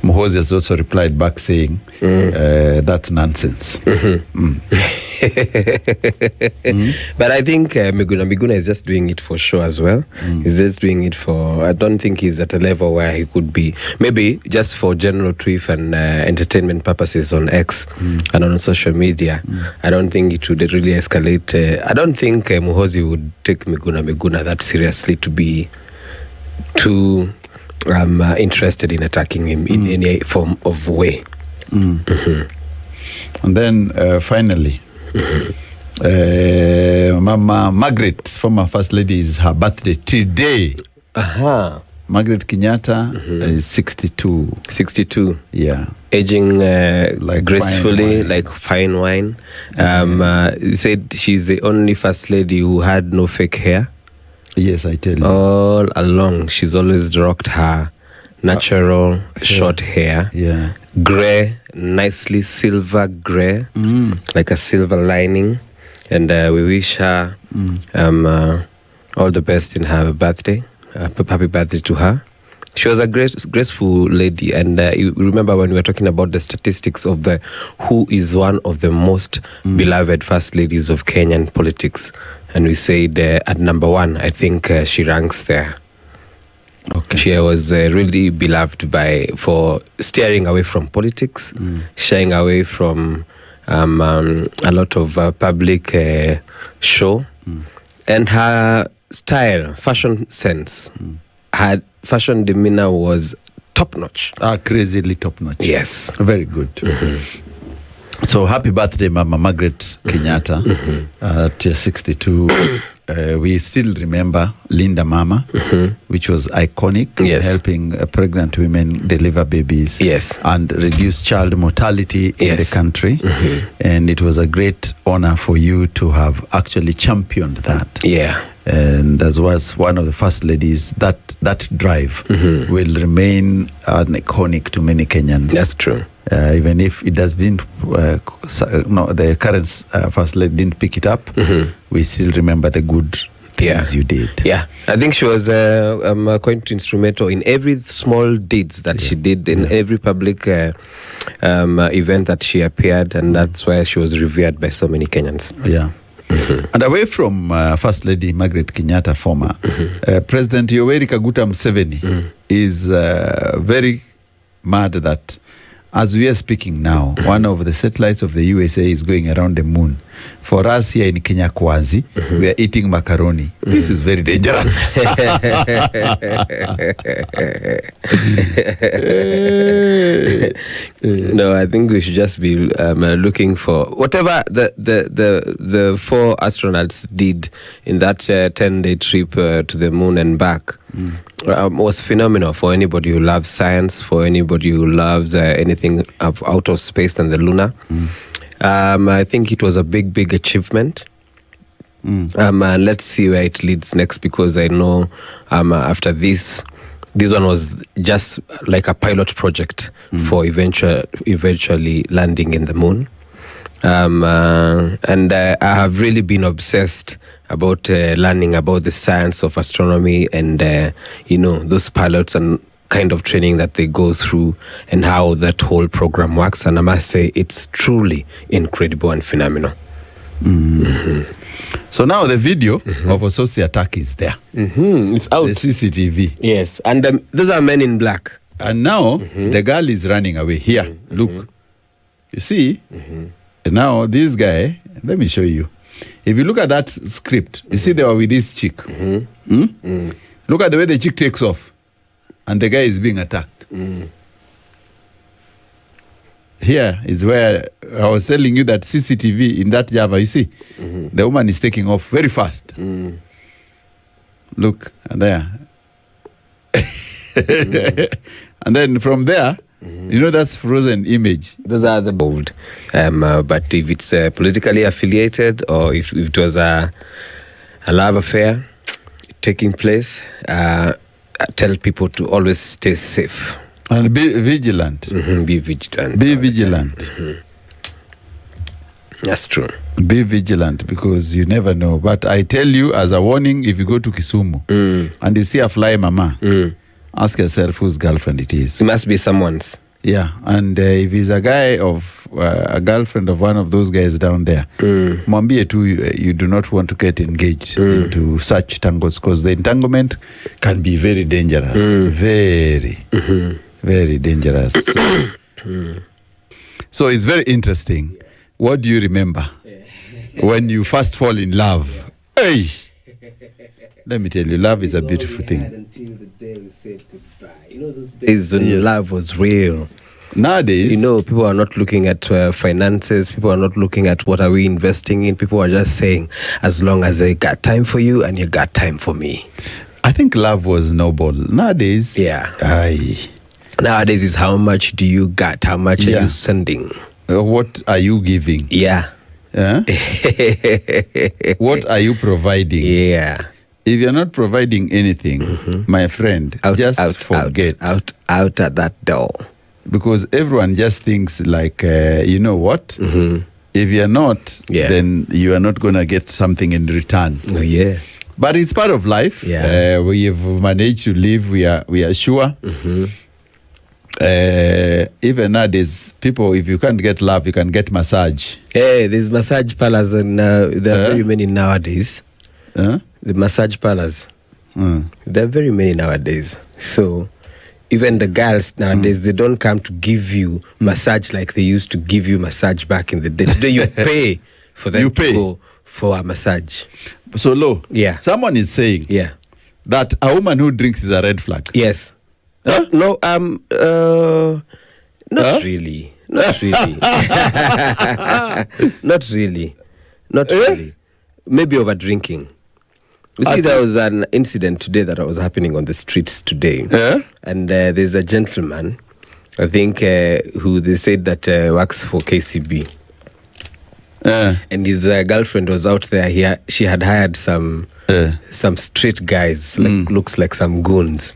Muhoozi has also replied back saying that's nonsense. But I think Miguna is just doing it for show as well. He's just doing it for, I don't think he's at a level where he could be, maybe just for general tweet and entertainment purposes on X and on social media. I don't think it would really escalate. I don't think Muhoozi would take Miguna that seriously to be too interested in attacking him in any form of way. And then finally, Mama Margaret, former First Lady, is her birthday today. Margaret Kenyatta is 62. 62. Yeah. Aging like gracefully, like fine wine. You said she's the only First Lady who had no fake hair. Yes, I tell you. All along, she's always rocked her natural short hair. Yeah. Grey, nicely silver grey, like a silver lining. And we wish her all the best in her birthday. Happy birthday to her. She was a graceful lady, and you remember when we were talking about the statistics of who is one of the most beloved first ladies of Kenyan politics, and we said at number 1, I think she ranks there. Okay. She was really beloved for steering away from politics, shying away from a lot of public show, and her style, fashion sense, her fashion demeanor was top-notch. Crazily top-notch. Yes. Very good. So happy birthday, Mama Margaret Kenyatta, at 62. We still remember Linda Mama, which was iconic, helping pregnant women deliver babies and reduce child mortality in the country. And it was a great honor for you to have actually championed that. Yeah. And as was one of the first ladies, that drive will remain an iconic to many Kenyans. That's true. Even if it didn't, the current first lady didn't pick it up, we still remember the good things you did. Yeah, I think she was quite instrumental in every small deeds that she did, in every public event that she appeared, and that's why she was revered by so many Kenyans. Yeah. And away from First Lady Margaret Kenyatta, former, President Yoweri Kaguta Museveni is very mad that as we are speaking now, one of the satellites of the USA is going around the moon. For us here in Kenya Kwazi, we are eating macaroni. This is very dangerous. No, I think we should just be looking for whatever the 4 astronauts did in that 10-day trip to the moon and back. Was phenomenal for anybody who loves science, for anybody who loves anything out of space and the lunar. I think it was a big achievement. Let's see where it leads next, because I know after this one was just like a pilot project for eventually landing in the moon. And I have really been obsessed about learning about the science of astronomy and those pilots and kind of training that they go through and how that whole program works. And I must say it's truly incredible and phenomenal. So now the video of Osotsi attack is there. It's out. The CCTV. Yes, and those are men in black. And now the girl is running away. Here, look. You see? Now this guy, let me show you. If you look at that script, you see they were with this chick. Look at the way the chick takes off. And the guy is being attacked. Here is where I was telling you that CCTV in that Java, you see, the woman is taking off very fast. Look, and there. And then from there, that's frozen image. Those are the bold. But if it's politically affiliated, or if it was a love affair taking place, tell people to always stay safe. And be vigilant. Be vigilant. Be vigilant. That's true. Be vigilant because you never know. But I tell you, as a warning, if you go to Kisumu and you see a fly mama, ask yourself whose girlfriend it is. It must be someone's. Yeah, and if he's a guy of a girlfriend of one of those guys down there, mwambie tu you do not want to get engaged into such tangles because the entanglement can be very dangerous. Very, very dangerous. So it's very interesting. What do you remember when you first fall in love? Hey! Let me tell you, love is a beautiful thing. Until the day we said goodbye. You know those days when love was real. Nowadays, you know, people are not looking at finances. People are not looking at what are we investing in. People are just saying, as long as I got time for you and you got time for me. I think love was noble. Nowadays, nowadays is how much do you got? How much are you sending? What are you giving? Yeah. What are you providing? Yeah. If you're not providing anything, my friend, just forget. Out at that door. Because everyone just thinks like, you know what? If you're not, then you are not going to get something in return. Oh, yeah. But it's part of life. Yeah. We have managed to live. We are sure. Even nowadays, people, if you can't get love, you can get massage. Hey, there's massage parlors, and there are very many nowadays. The massage parlors. There are very many nowadays. So even the girls nowadays, they don't come to give you massage like they used to give you massage back in the day. Today you pay for them to go for a massage. So low. Yeah. Someone is saying that a woman who drinks is a red flag. Yes. Not really. Not really. Not really. Not really. Maybe over drinking. You see, there was an incident today that was happening on the streets today. And there's a gentleman, I think, who they said that works for KCB. And his girlfriend was out there. She had hired some street guys, like looks like some goons,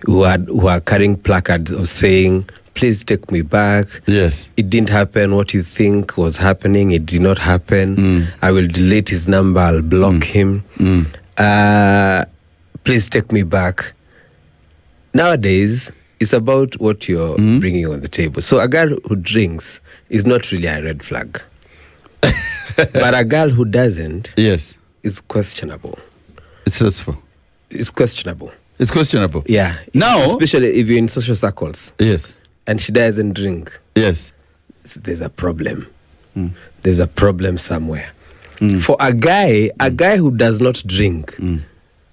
who are carrying placards of saying, "Please take me back. Yes, it didn't happen. What you think was happening, it did not happen. I will delete his number. I'll block him. Please take me back." Nowadays, it's about what you're bringing on the table. So a girl who drinks is not really a red flag. But a girl who doesn't is questionable. It's stressful. It's questionable. It's questionable. Yeah. Now, especially if you're in social circles. Yes. And she doesn't drink. Yes. So there's a problem. There's a problem somewhere. For a guy who does not drink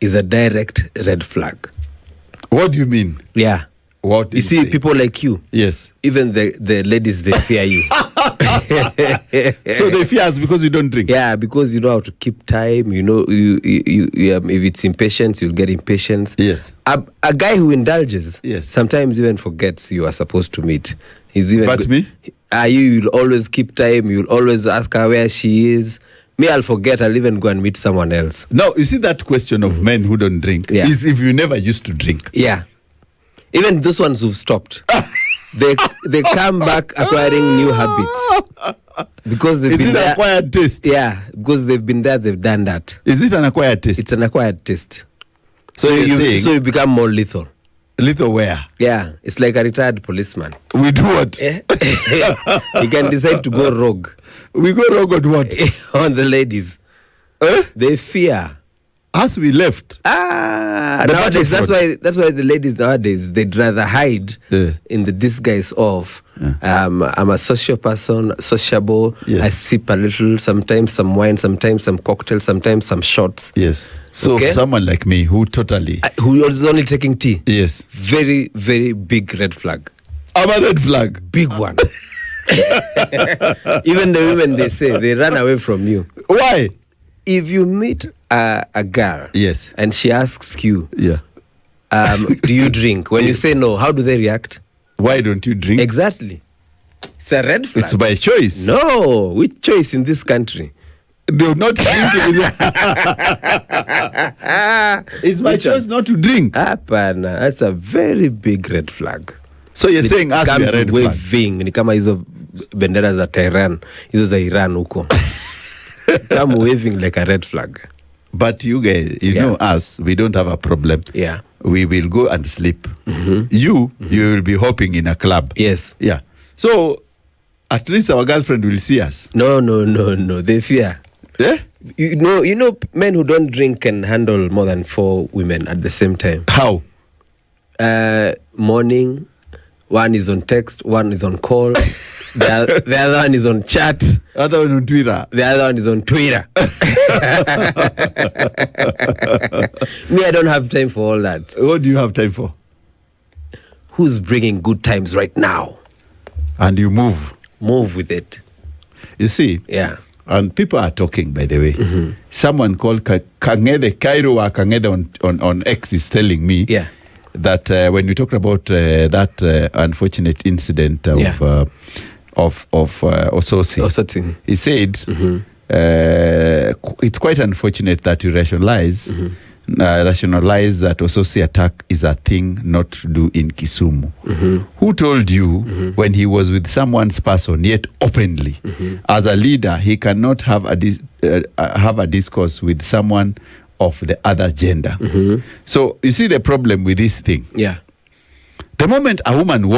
is a direct red flag. What do you mean? Yeah. What you see, people like you. Yes. Even the ladies, they fear you. So they fear us because you don't drink. Yeah, because you know how to keep time. You know, you if it's impatience, you'll get impatience. Yes. A guy who indulges, yes, sometimes even forgets you are supposed to meet. He's even. But me? You'll always keep time. You'll always ask her where she is. Me, I'll forget. I'll even go and meet someone else. Now, you see that question of men who don't drink is if you never used to drink. Yeah. Even those ones who've stopped, they come back acquiring new habits because they've been there. Is it an acquired taste? Yeah, because they've been there, they've done that. Is it an acquired taste? It's an acquired taste. So you become more lethal. Lethal where? Yeah, it's like a retired policeman. We do what? He can decide to go rogue. We go rogue on what? On the ladies. They fear. As we left. Nowadays, that's why the ladies nowadays, they'd rather hide in the disguise of I'm a social person, sociable. Yes. I sip a little, sometimes some wine, sometimes some cocktail, sometimes some shots. Yes. So someone like me who is only taking tea. Yes. Very, very big red flag. I'm a red flag. Big one. Even the women, they say, they run away from you. Why? If you meet a girl, yes, and she asks you, do you drink? When you say no, how do they react? Why don't you drink? Exactly. It's a red flag. It's by choice. No, which choice in this country? Do not drink. It's my choice not to drink. That's a very big red flag. So you're saying as we are red flag. Ni kama hizo bendera za Tehran, hizo za Iran huko. Come waving like a red flag. But you guys, you know us, we don't have a problem. Yeah. We will go and sleep. You will be hopping in a club. Yes. Yeah. So at least our girlfriend will see us. No. They fear. Eh? You know, men who don't drink can handle more than 4 women at the same time. How? Morning, one is on text, one is on call, the other one is on chat, Other one on Twitter. the other one is on Twitter. Me, I don't have time for all that. What do you have time for? Who's bringing good times right now? And you move. Move with it. You see? Yeah. And people are talking, by the way. Someone called Kangede, Cairo Kangede on X is telling me that when we talked about that unfortunate incident of Osotsi, he said it's quite unfortunate that you rationalize that Osotsi attack is a thing not to do in Kisumu. Who told you when he was with someone's person, yet openly, as a leader, he cannot have a discourse with someone of the other gender? So you see the problem with this thing. Yeah. The moment a woman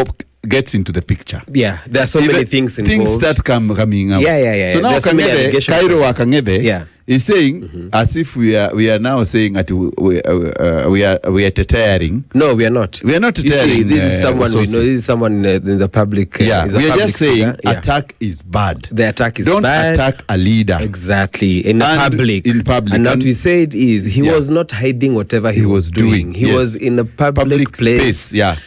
gets into the picture, there are so many things involved. Things start coming out. Yeah. So now Cairo Kangede is saying as if we are now saying that we are tearing. No, we are not. We are not tearing. This is someone we know. This is someone in the public. We are just saying figure. attack is bad. The attack is Don't bad. attack a leader. Exactly. In public. And what we said is he was not hiding whatever he was doing. He was in a public place. Space. Yeah.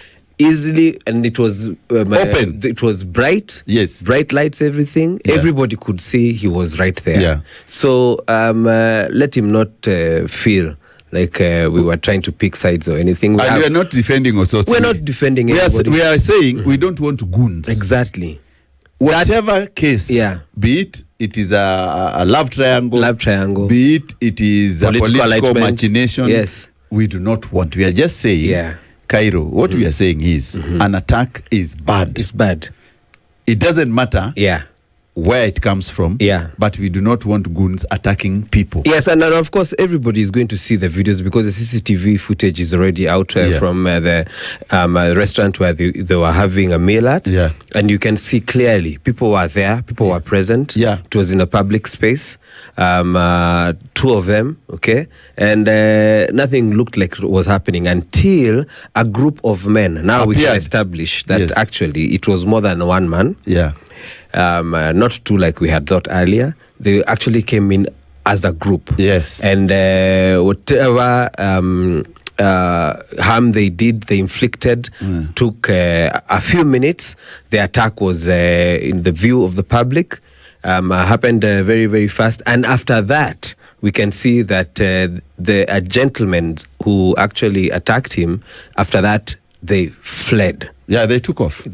Easily, and it was open. It was bright. Yes. Bright lights, everything. Yeah. Everybody could see he was right there. Yeah. So let him not feel like we were trying to pick sides or anything. We are not defending Osotsi. We're not defending anybody. We are saying we don't want goons. Exactly. Whatever case, be it is a love triangle, be it is a political machination. Yes. We do not want. We are just saying, Cairo, what we are saying is an attack is bad. It's bad. It doesn't matter where it comes from, but we do not want goons attacking people. Yes, and of course everybody is going to see the videos because the CCTV footage is already out from the restaurant where they were having a meal at, and you can see clearly people were there, people were present. It was in a public space, 2 of them, and nothing looked like it was happening until a group of men. Now we can establish that actually it was more than one man. Not 2 like we had thought earlier. They actually came in as a group. Yes. And whatever harm they did, they inflicted, took a few minutes. The attack was in the view of the public, happened very, very fast. And after that, we can see that the gentlemen who actually attacked him, after that, they fled. Yeah, they took off.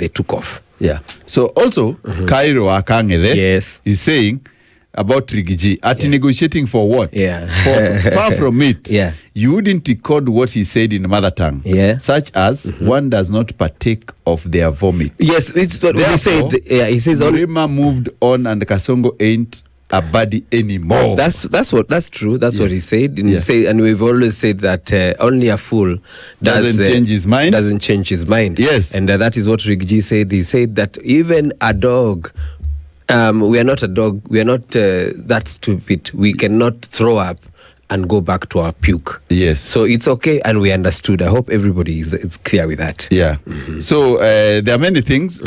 Yeah. So also, Cairo Akangede is saying about Rigiji negotiating for what? Far from it. You wouldn't decode what he said in mother tongue. Such as one does not partake of their vomit. Yes, it's what he said. He says Rima moved on and Kasongo ain't a body anymore. That's true. That's what he said. And we've always said that only a fool doesn't change his mind. Yes. And that is what Rigji said. He said that even a dog, we are not a dog. We are not that stupid. We cannot throw up and go back to our puke. Yes. So it's okay, and we understood. I hope everybody is clear with that. Yeah. So there are many things.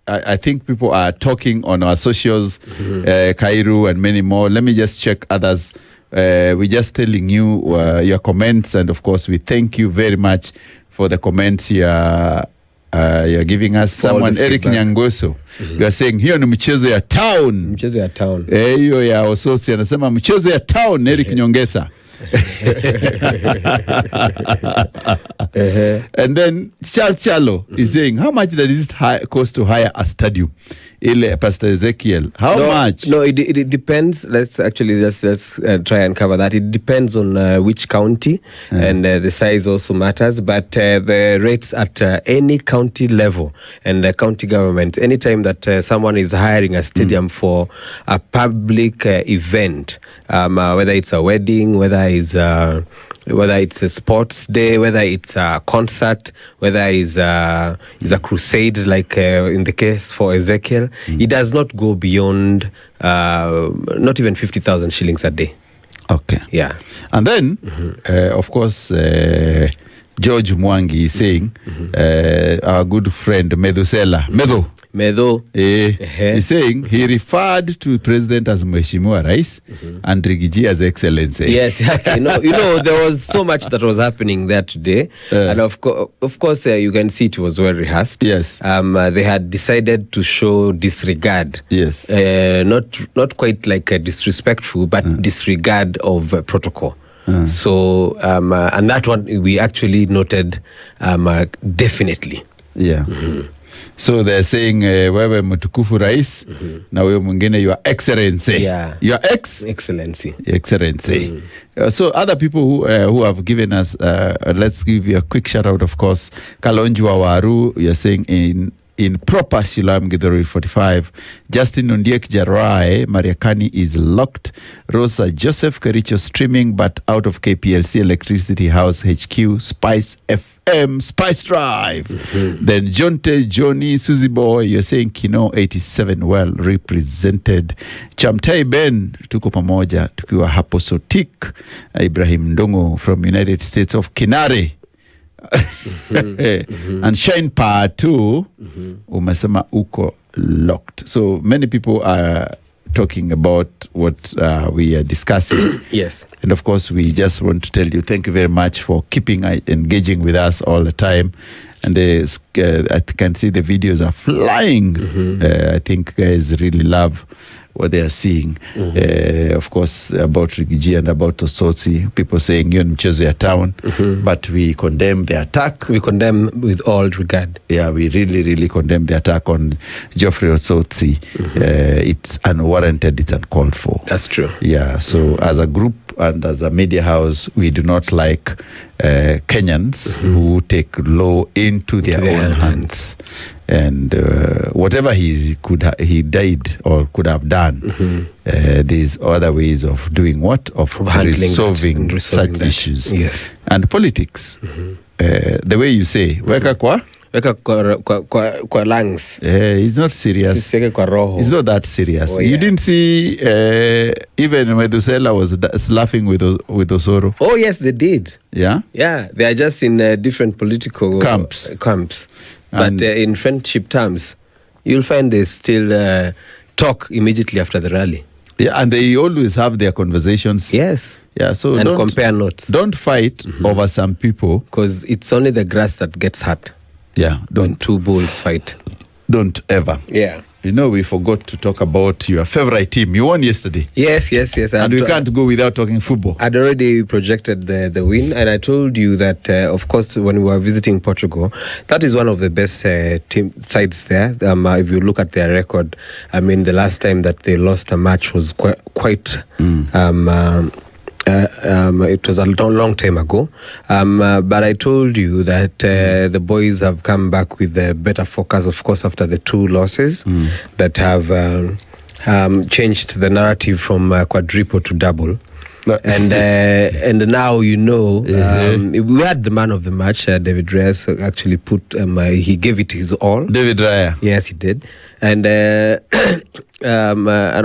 I think people are talking on our socials, Cairo and many more. Let me just check others. We're just telling you your comments, and of course, we thank you very much for the comments you're giving us. Someone, Eric Nyangoso, you are saying hiyo ni mchezo ya town. Mchezo ya town. Hiyo ya Osotsi anasema mchezo ya town. Eric Nyongesa. And then Charles Chalo is saying, how much does it cost to hire a stadium? ile Pastor Ezekiel. How much? No, it depends. Let's try and cover that. It depends on which county, and the size also matters. But the rates at any county level and the county government, anytime that someone is hiring a stadium for a public event, whether it's a wedding, whether it's a sports day, whether it's a concert, whether it's a crusade, like in the case for Ezekiel, it does not go beyond not even 50,000 shillings a day. Okay. Yeah. And then, of course, George Mwangi is saying, our good friend Medo, he's saying he referred to President as Mheshimiwa Rais and Rigiji as Excellency. Yes, you know, there was so much that was happening there today, and of course, you can see it was well rehearsed. Yes, they had decided to show disregard. Yes, not quite like disrespectful, but disregard of protocol. So, and that one we actually noted definitely. Yeah. So they're saying wewe mtukufu rais na wewe mwingine your excellency. Yeah. Your excellency. So other people who have given us let's give you a quick shout out, of course. Kalonjwa Waru, you're saying in proper Silam Githori 45. Justin Ondiek Jarai, Mariakani is locked. Rosa Joseph Kericho streaming but out of KPLC Electricity House HQ SpiceFM Spice Drive. Then Jonte Johnny Susie Boy, you're saying Kino 87 well represented. Chamtai Ben tuko pamoja tukiwa hapo Sotik. Ibrahim Ndongo from United States of Kinare. And Shine Power too, umesema uko locked. So many people are talking about what we are discussing. Yes. And of course, we just want to tell you thank you very much for keeping engaging with us all the time. And I can see the videos are flying. I think guys really love what they are seeing. Of course, about Rigiji and about Osotsi, people saying you're in Mchezo town, but we condemn the attack. We condemn with all regard. Yeah, we really, really condemn the attack on Geoffrey Osotsi. It's unwarranted, it's uncalled for. That's true. Yeah, so as a group and as a media house, we do not like Kenyans who take law into their own hands. And whatever he died or could have done, there's other ways of doing what? Of resolving such that issues. Yes. And politics, the way you say, weka kwa lungs. It's not serious. It's not that serious. Oh, yeah. You didn't see even Medusela was laughing with Osoro. Oh yes, they did. Yeah? Yeah, they are just in different political camps. But in friendship terms, you'll find they still talk immediately after the rally. Yeah, and they always have their conversations. Yes. Yeah, so and compare notes. Don't fight over some people. Because it's only the grass that gets hurt. Yeah, when two bulls fight. Don't ever. Yeah. You know, we forgot to talk about your favorite team. You won yesterday. Yes. And we can't go without talking football. I'd already projected the win, and I told you that, of course, when we were visiting Portugal, that is one of the best team sides there. If you look at their record, I mean, the last time that they lost a match was quite it was a long time ago, but I told you that the boys have come back with a better focus, of course, after the two losses that have changed the narrative from quadruple to double. And now we had the man of the match, David Reyes, actually put he gave it his all. David Reyes, yes, he did, and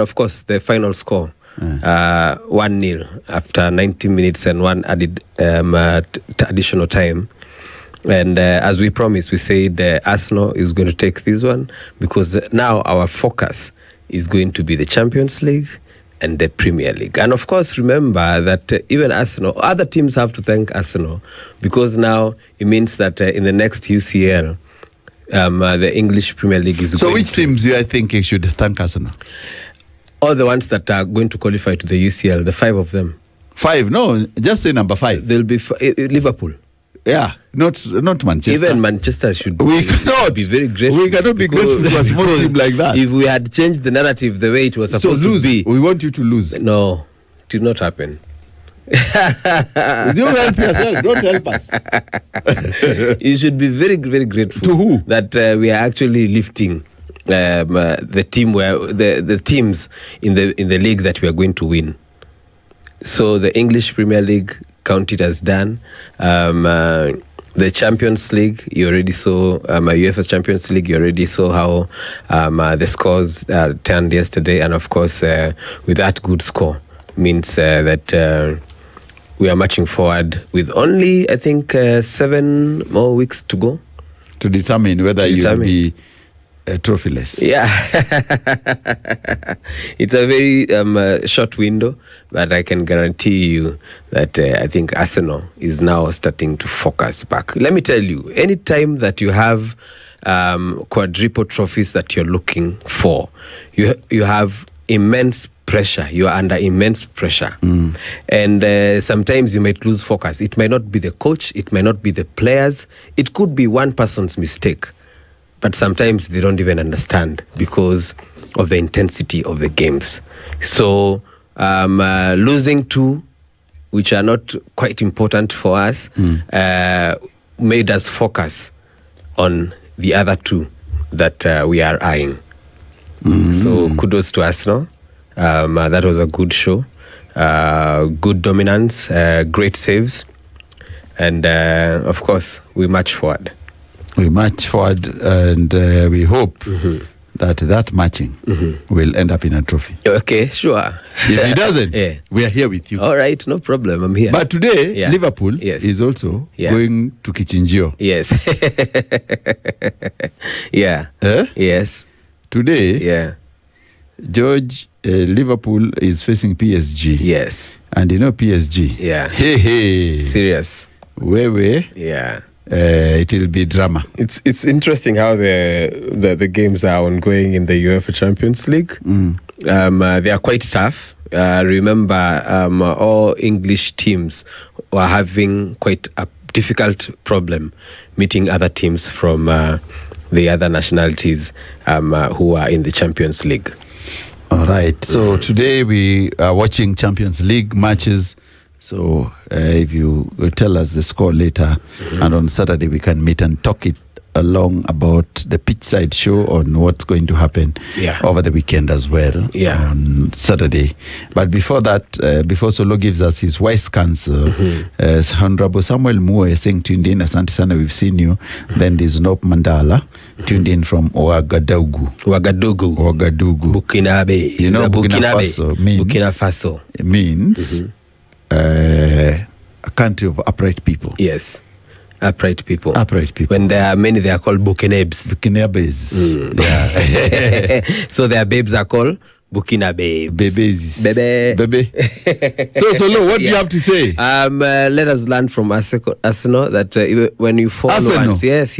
of course the final score. 1-0 after 90 minutes and one added additional time. And as we promised, we said Arsenal is going to take this one because now our focus is going to be the Champions League and the Premier League. And of course, remember that even Arsenal, other teams have to thank Arsenal because now it means that in the next UCL, the English Premier League is going to... So which teams do you think you should thank Arsenal? All the ones that are going to qualify to the UCL, the 5 of them. 5? No, just say number 5. They'll be Liverpool. Yeah, not Manchester. Even Manchester should we cannot be very grateful. We cannot be grateful to a small team like that. If we had changed the narrative the way it was supposed to be. We want you to lose. No, it did not happen. Don't help yourself. Don't help us. You should be very, very grateful. To who? That we are actually lifting the team where the teams in the league that we are going to win. So the English Premier League, count it as done. The Champions League, you already saw. UEFA's Champions League, you already saw how the scores turned yesterday, and of course, with that good score, means that we are marching forward with only, I think, 7 more weeks to go to determine whether you will be trophyless. Yeah. It's a very short window, but I can guarantee you that I think Arsenal is now starting to focus back. Let me tell you, anytime that you have quadruple trophies that you're looking for, you have immense pressure. You are under immense pressure. And sometimes you might lose focus. It might not be the coach. It might not be the players. It could be one person's mistake. But sometimes they don't even understand because of the intensity of the games. So losing 2, which are not quite important for us, made us focus on the other 2 that we are eyeing. So kudos to Arsenal. That was a good show. Good dominance, great saves. And of course, we march forward. We march forward, and we hope that matching will end up in a trophy. Okay, sure. If it doesn't, we are here with you. All right, no problem. I'm here. But today, Liverpool is also going to Kichinjio. Yes. Yeah. Yes. Today, George, Liverpool is facing PSG. Yes. And you know PSG. Yeah. Hey. Serious. Where? Yeah. It will be drama. It's interesting how the games are ongoing in the UEFA Champions League. They are quite tough. Remember, all English teams were having quite a difficult problem meeting other teams from the other nationalities who are in the Champions League. All right. So today we are watching Champions League matches. So if you will tell us the score later, and on Saturday we can meet and talk it along about the pitchside show on what's going to happen over the weekend as well on Saturday. But before that, before Solo gives us his wise counsel, Honorable Samuel Moore saying tuned in, Asante Sana, we've seen you. Then there's Nop Mandala, tuned in from Ouagadougou. Bukinabe. You know, Burkina Faso means a country of upright people. Yes. Upright people. When there are many, they are called Bukinabes. Yeah. So their babes are called Burkina babes. Bebe. So what do you have to say? Let us learn from Arsenal that when you fall once, yes.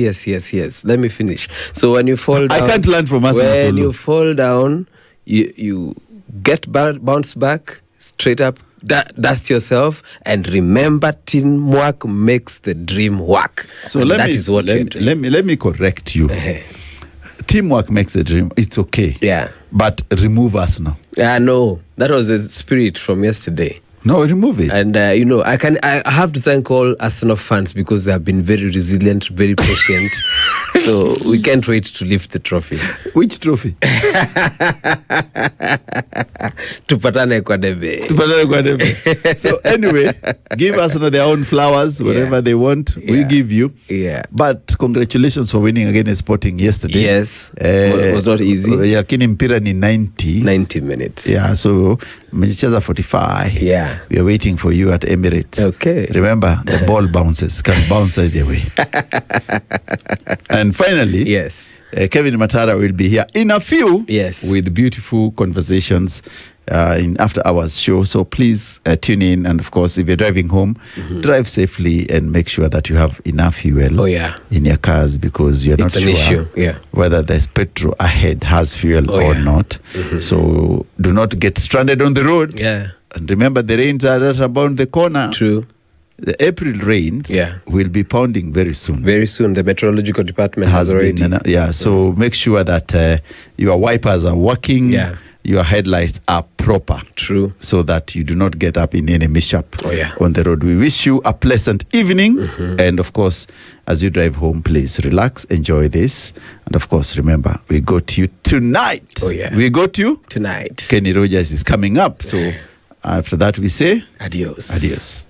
Let me finish. So when you fall down, I can't learn from Arsenal. When you fall down, you get bounce back straight up. Dust yourself and remember, teamwork makes the dream work. So let me correct you. Teamwork makes the dream. It's okay. Yeah. But remove Arsenal. No, that was the spirit from yesterday. No, remove it. And I have to thank all Arsenal fans because they have been very resilient, very patient. So we can't wait to lift the trophy. Which trophy? Tupatane kwa debe. So anyway, give Arsenal their own flowers, whatever they want, we give you. Yeah. But congratulations for winning against Sporting yesterday. Yes. It was not easy. Lakini mpira ni 90 minutes. Yeah, so mmecheza 45. Yeah. We are waiting for you at Emirates. Okay. Remember, the ball bounces, can bounce either way. And finally, yes, Kevin Matara will be here in a few, with beautiful conversations in After Hours show. So please tune in, and of course, if you're driving home, drive safely and make sure that you have enough fuel in your cars, because you're not sure whether there's petrol ahead has fuel or not. So do not get stranded on the road. Yeah. And remember, the rains are right around the corner. True. the April rains will be pounding very soon. Very soon. The meteorological department has already. So make sure that your wipers are working. Yeah. Your headlights are proper. True. So that you do not get up in any mishap on the road. We wish you a pleasant evening. And of course, as you drive home, please relax, enjoy this. And of course, remember, we got you tonight. We got you tonight. Kenny Rogers is coming up. So after that, we say adios. Adios.